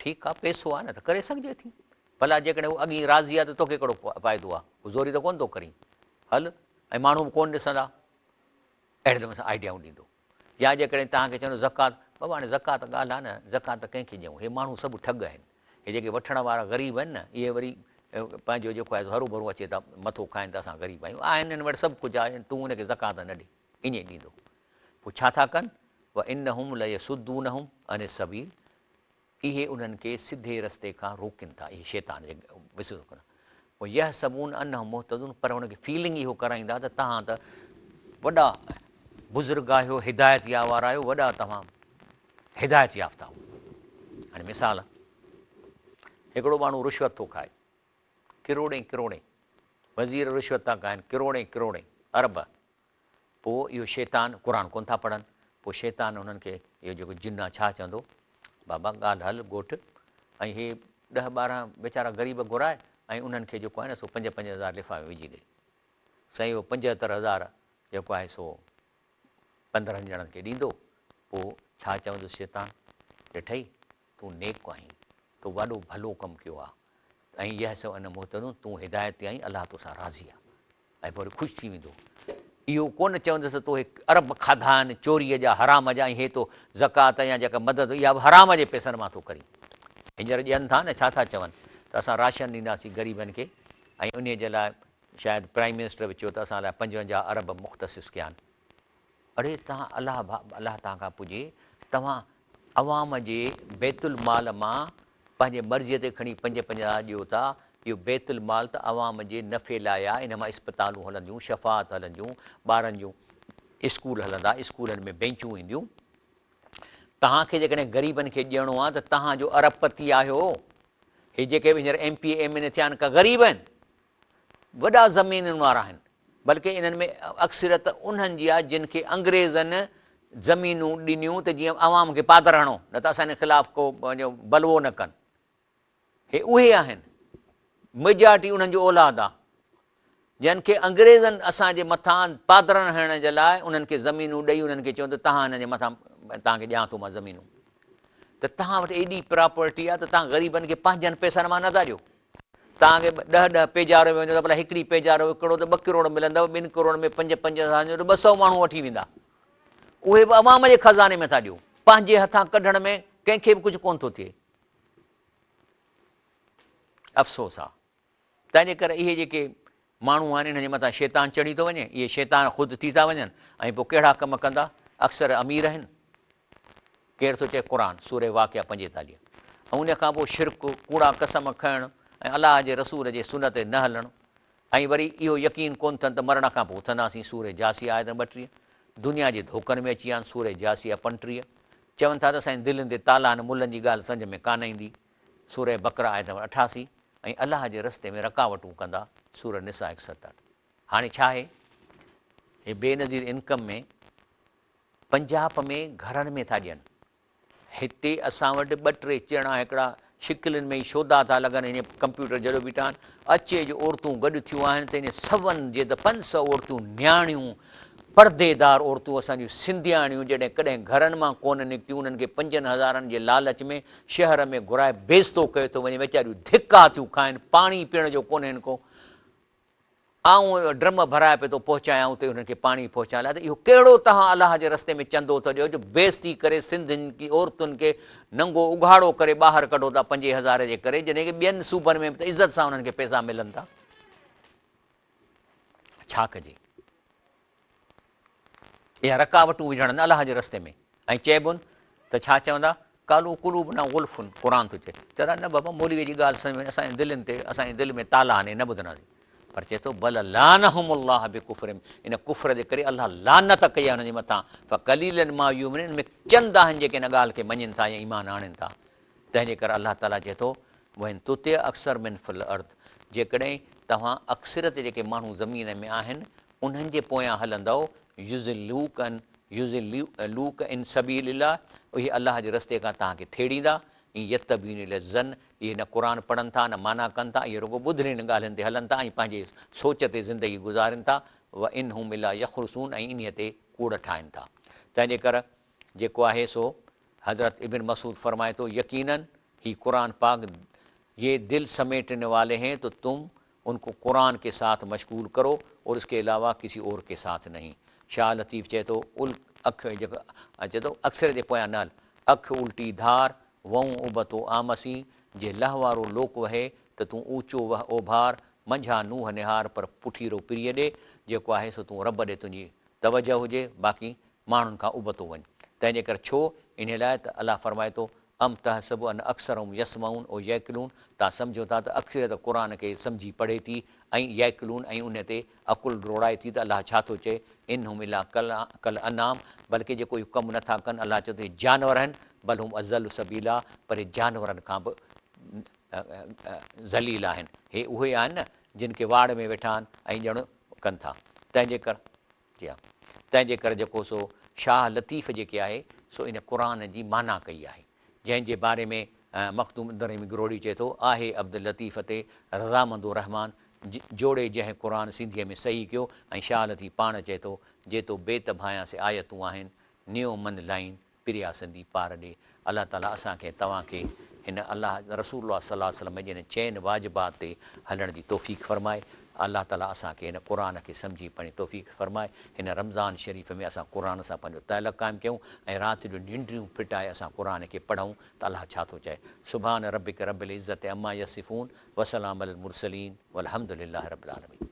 ठीकु आहे, पैसो आहे न त करे सघिजे थी, भला जेकॾहिं उहा अॻी राज़ी आहे त तोखे कहिड़ो फ़ाइदो आहे, हू ज़ोरी त कोन थो करी, हल। ऐं माण्हू बि कोन ॾिसंदा, अहिड़े नमूने सां आइडियाऊं ॾींदो। या जेकॾहिं तव्हांखे चवंदो ज़कात, बाबा हाणे ज़कात ॻाल्हि आहे न, ज़कात कंहिंखे ॾियूं, हे माण्हू सभु ठग आहिनि। हे जेके वठण वारा ग़रीब आहिनि न, इहे वरी पंहिंजो जेको आहे हरू भरू अचे था, मथो खाइनि था, असां ग़रीब आहियूं, आहिनि हिन वटि सभु कुझु आहे, तूं हुनखे ज़कात न ॾे, ईअं ॾींदो। पोइ छा था कनि, व इन्नहुम लयसुद्दूनहुम अन सबील, इहे उन्हनि खे सिधे रस्ते खां रोकनि था, इहे शैतान जे विसो कंदा। पोइ यह सबून अनहुम मुहतदून, पर हुनखे फीलिंग इहो कराईंदा त तव्हां त वॾा बुज़ुर्ग आहियो, हिदायत या वारा आहियो, वॾा तव्हां हिदायत याफ़्ता हो। हाणे मिसाल, हिकिड़ो माण्हू रिश्वत थो खाए, किरोड़े किरोड़े वज़ीर रिश्वत था खाइनि, किरोड़े किरोड़े अरब। पोइ इहो शैतान क़ुर कोन था पढ़नि, पोइ शैतान उन्हनि खे इहो जेको जिन आहे छा चवंदो, बाबा ॻाल्हि हल ॻोठ, ऐं हे 10-12 वीचारा ग़रीब घुराए ऐं उन्हनि खे जेको आहे न सो 5-5 हज़ार लिफ़ाफ़े विझी ॾे। साईं उहो 75,000 जेको आहे सो 15 ॼणनि खे ॾींदो। पोइ छा चवंदुसि शैतान, ॾिठई तूं नेक आहीं, तूं वॾो भलो कमु कयो आहे, ऐं इहा सभु अन मोहतरूं तूं हिदायत ते आहीं, अलाह तोसां राज़ी आहे, ऐं पोइ वरी ख़ुशि थी वेंदो। इहो कोन चवंदुसि तो अरब खाधा आहिनि चोरीअ जा हराम जा, ऐं हे तो ज़कात या जेका मदद इहा बि हराम जे पैसनि मां थो करी। हींअर ॾियनि था न, छा था चवनि त असां राशन ॾींदासीं ग़रीबनि खे, ऐं उन जे लाइ शायदि प्राइम मिनिस्टर बि चयो त असां लाइ 55 अरब मुख़्तसिस कया आहिनि। अड़े तव्हां अलाह तव्हां खां पुॼे, तव्हां अवाम जे बैतुल माल मां पंहिंजे मर्ज़ीअ ते खणी 55 ॾियो था। इहो बैतुल माल त अवाम जे नफ़े लाइ आहे, इन मां इस्पतालूं हलंदियूं, शफ़ात हलंदियूं, ॿारनि जूं स्कूल हलंदा, स्कूलनि में बेंचूं ईंदियूं। तव्हांखे जेकॾहिं ग़रीबनि खे ॾियणो आहे त तव्हांजो अरबपति आहियो। हे जेके बि हींअर MP MN थिया आहिनि का ग़रीब आहिनि, वॾा ज़मीनुनि वारा आहिनि, बल्कि इन्हनि में अक्सरियत उन्हनि जी आहे जिन खे अंग्रेज़नि ज़मीनूं ॾिनियूं त जीअं अवाम खे पादर हणो, न त असांजे ख़िलाफ़ु को पंहिंजो बलवो न कनि। हे उहे आहिनि, मेजॉरिटी उन्हनि जो औलाद आहे, जिन खे अंग्रेज़नि असांजे मथां पादरनि हणण जे लाइ उन्हनि खे ज़मीनूं ॾेई उन्हनि खे चवंदो तव्हां हिन जे मथां तव्हांखे ॾियां थो मां ज़मीनूं। त तव्हां वटि एॾी प्रॉपर्टी आहे त तव्हां ग़रीबनि खे पंहिंजनि पैसनि मां नथा ॾियो। तव्हांखे 10-10 पेजारो में वञो त भला हिकिड़ी पेजारो विकिणो त 2 करोड़ मिलंदव, 2 करोड़ में 5-5 हज़ार जो त 200 माण्हू वठी वेंदा। उहे बि अवाम जे ख़ज़ाने में था ॾियो, पंहिंजे हथां कढण में कंहिंखे बि कुझु कोन थो थिए। अफ़सोस आहे। तंहिंजे करे इहे जेके माण्हू आहिनि इन्हनि जे मथां शैतान चढ़ी थो वञे, इहे शैतान ख़ुदि थी था वञनि, ऐं पोइ कहिड़ा कम कंदा, अक्सर अमीर आहिनि। केरु थो चए क़ुर सूरे वाक़िया 45, ऐं उन खां पोइ शिरक, कूड़ा कसम खणणु, ऐं अलाह जे रसूल जे सुनत ते न हलणु, ऐं वरी इहो यकीन कोन अथनि त मरण खां पोइ उथंदासीं। सूरे जासिया आयत 32, दुनिया जे धोखनि में अची विया आहिनि। सूरे जासिया 35, चवनि था त असांजी दिलनि ते ताला आहिनि, मुलनि जी ॻाल्हि सम्झ में कान ईंदी। सूरे बकरा आयत 88, ऐं अलाह जे रस्ते में रकावटूं कंदा। सूर निसा 61। हाणे छा आहे, हे बेनज़ीर इनकम में पंजाब में घरनि में था ॾियनि। हिते असां वटि 2-3 ॼणा हिकिड़ा शिकिलनि में ई शोधा था लॻनि, इन कंप्यूटर जॾहिं बीठा आहिनि, अचे जो औरतूं गॾु थियूं आहिनि त इन सवनि जे त 500 औरतूं न्याणियूं परदेदार औरतूं असांजूं सिंधियाणियूं जॾहिं कॾहिं घरनि मां कोन निकितियूं, उन्हनि खे 5 हज़ारनि जे लालच में शहर में घुराए बेइज़तो कयो थो वञे, वीचारियूं धिका थियूं खाइनि, पाणी पीअण जो कोन्हे हिन को, आऊं ड्रम भराए पियो थो पहुचायां उते हुननि खे पाणी पहुचाइण लाइ। त इहो कहिड़ो तव्हां अलाह जे रस्ते में चंदो था ॾियो जो बेइज़ती करे सिंधियुनि की औरतुनि खे नंगो उघाड़ो करे ॿाहिरि कढो था 5 हज़ार जे करे, जॾहिं की ॿियनि सूबनि में त इज़त सां उन्हनि खे पैसा मिलनि था। छा कजे? इहा रकावटूं विझण न अलाह जे रस्ते में, ऐं चइबुनि त छा चवंदा, कालू कुलूब न गुल्फुन, क़ुर थो चए। चवंदा न बाबा मौलवीअ जी ॻाल्हि सम्झ में, असांजे दिलनि ते, असांजे दिलि में ताला आने, न ॿुधंदासीं। पर चए थो बल लानहुमुल्लाह बिकुफ्रिहिम, इन कुफ्र जे करे अलाह लानत कई आहे हुननि जे मथां। फ़क़लीलन मां युमिनून, इन में चंद आहिनि जेके इन ॻाल्हि खे मञनि था या ईमान आणनि था। तंहिंजे करे अलाह ताला चए थो वइन तुते अक्सर मिन फिल अर्द, जेकॾहिं तव्हां अक्सरियत जेके माण्हू ज़मीन में आहिनि उन्हनि जे पोयां हलंदव, युज़िलूक इन सबीलिल्लाह, इहे अलाह जे रस्ते खां तव्हांखे थेड़ींदा। यतबीन ज़न, इहे न क़ुर पढ़नि था, न माना कनि था, इहे रुगो ॿुधनि ॻाल्हियुनि ते हलनि था ऐं पंहिंजे सोच ते ज़िंदगी गुज़ारनि था। व इन हू मिला यख़रुसून, ऐं इन ते कूड़ ठाहिनि था। तंहिंजे करे जेको आहे सो हज़रत इब्न मसूद फरमाए थो, यकीनन ही कुरान पाक ये दिल समेटने वाले हैं तो तुम उनको कुरान के साथ मशगूल करो और इसके अलावा किसी और के साथ नहीं। शाह लतीफ़ चए थो अख जेको चए थो अक्सर जे पोयां न, अख उल्टी धार वऊं उबतो आमसी, जे लह वारो लोक वहे त तूं ऊचो वह ओभार, मंझा नूह निहार पर पुठीरो पिरीअ ॾे, जेको आहे सो तूं रब ॾे तुंहिंजी तवजह हुजे, बाक़ी माण्हुनि खां उबतो वञ। तंहिंजे करे छो इन लाइ त अलाह फरमाए थो अम तहसबु अन अक्सरहुम यसमऊन ओ यैकिलून, तव्हां सम्झो था त अक्सरियत क़ुर खे सम्झी पढ़े थी ऐं यैकिलून, ऐं उन ते अकुल रोड़ाए थी। त अलाह छा थो चए, इन हुम इला कल अनाम, बल्कि जेको इहो कमु नथा कनि, अलाह चए थो जानवर आहिनि, बल हुम अज़ल सबीला, पर जानवरनि खां बि ज़लील आहिनि, हे उहे आहिनि न जिन खे वाड़ में वेठा आहिनि ऐं ॼण कनि था। तंहिंजे कर जी हा, तंहिंजे करे जेको सो शाह लतीफ़ जेके आहे सो इन क़ुर जी माना कई आहे, जंहिंजे बारे में मखदूम दरीमी गिरोड़ी चए थो, आहे अब्दुल लतीफ़ ते रज़ामंदो रहमान जोड़े जंहिं क़ुर सिंधीअ में सही कयो। ऐं शाह लतीफ़ पाण चए थो, जे तो बेतभायां से आयतूं आहिनि, नियो मन लाइन पिरिया सिंधी पार ॾे। अलाह ताला असांखे तव्हांखे हिन अलाह रसूलुल्लाह सल्लल्लाहु अलैहि वसल्लम जिन चइनि वाजिबात ते हलण जी तौफ़ीक़ फ़रमाए। अलाह ताला असांखे हिन क़ुर खे सम्झी पढ़ी तौफ़ीक़ फ़रमाए। हिन रमज़ान शरीफ़ में असां क़ुर सां पंहिंजो तइल्लुक़ क़ाइमु कयूं ऐं राति जो निंडियूं फिटाए असां क़ुर खे पढ़ूं त अलाह छा थो चए, सुभान रब्बिक रब्बिल इज़्ज़ति अम्मा यसिफ़ून वसलाम अलल मुरसलीन वल्हम्दुलिल्लाहि रब्बिल आलमीन।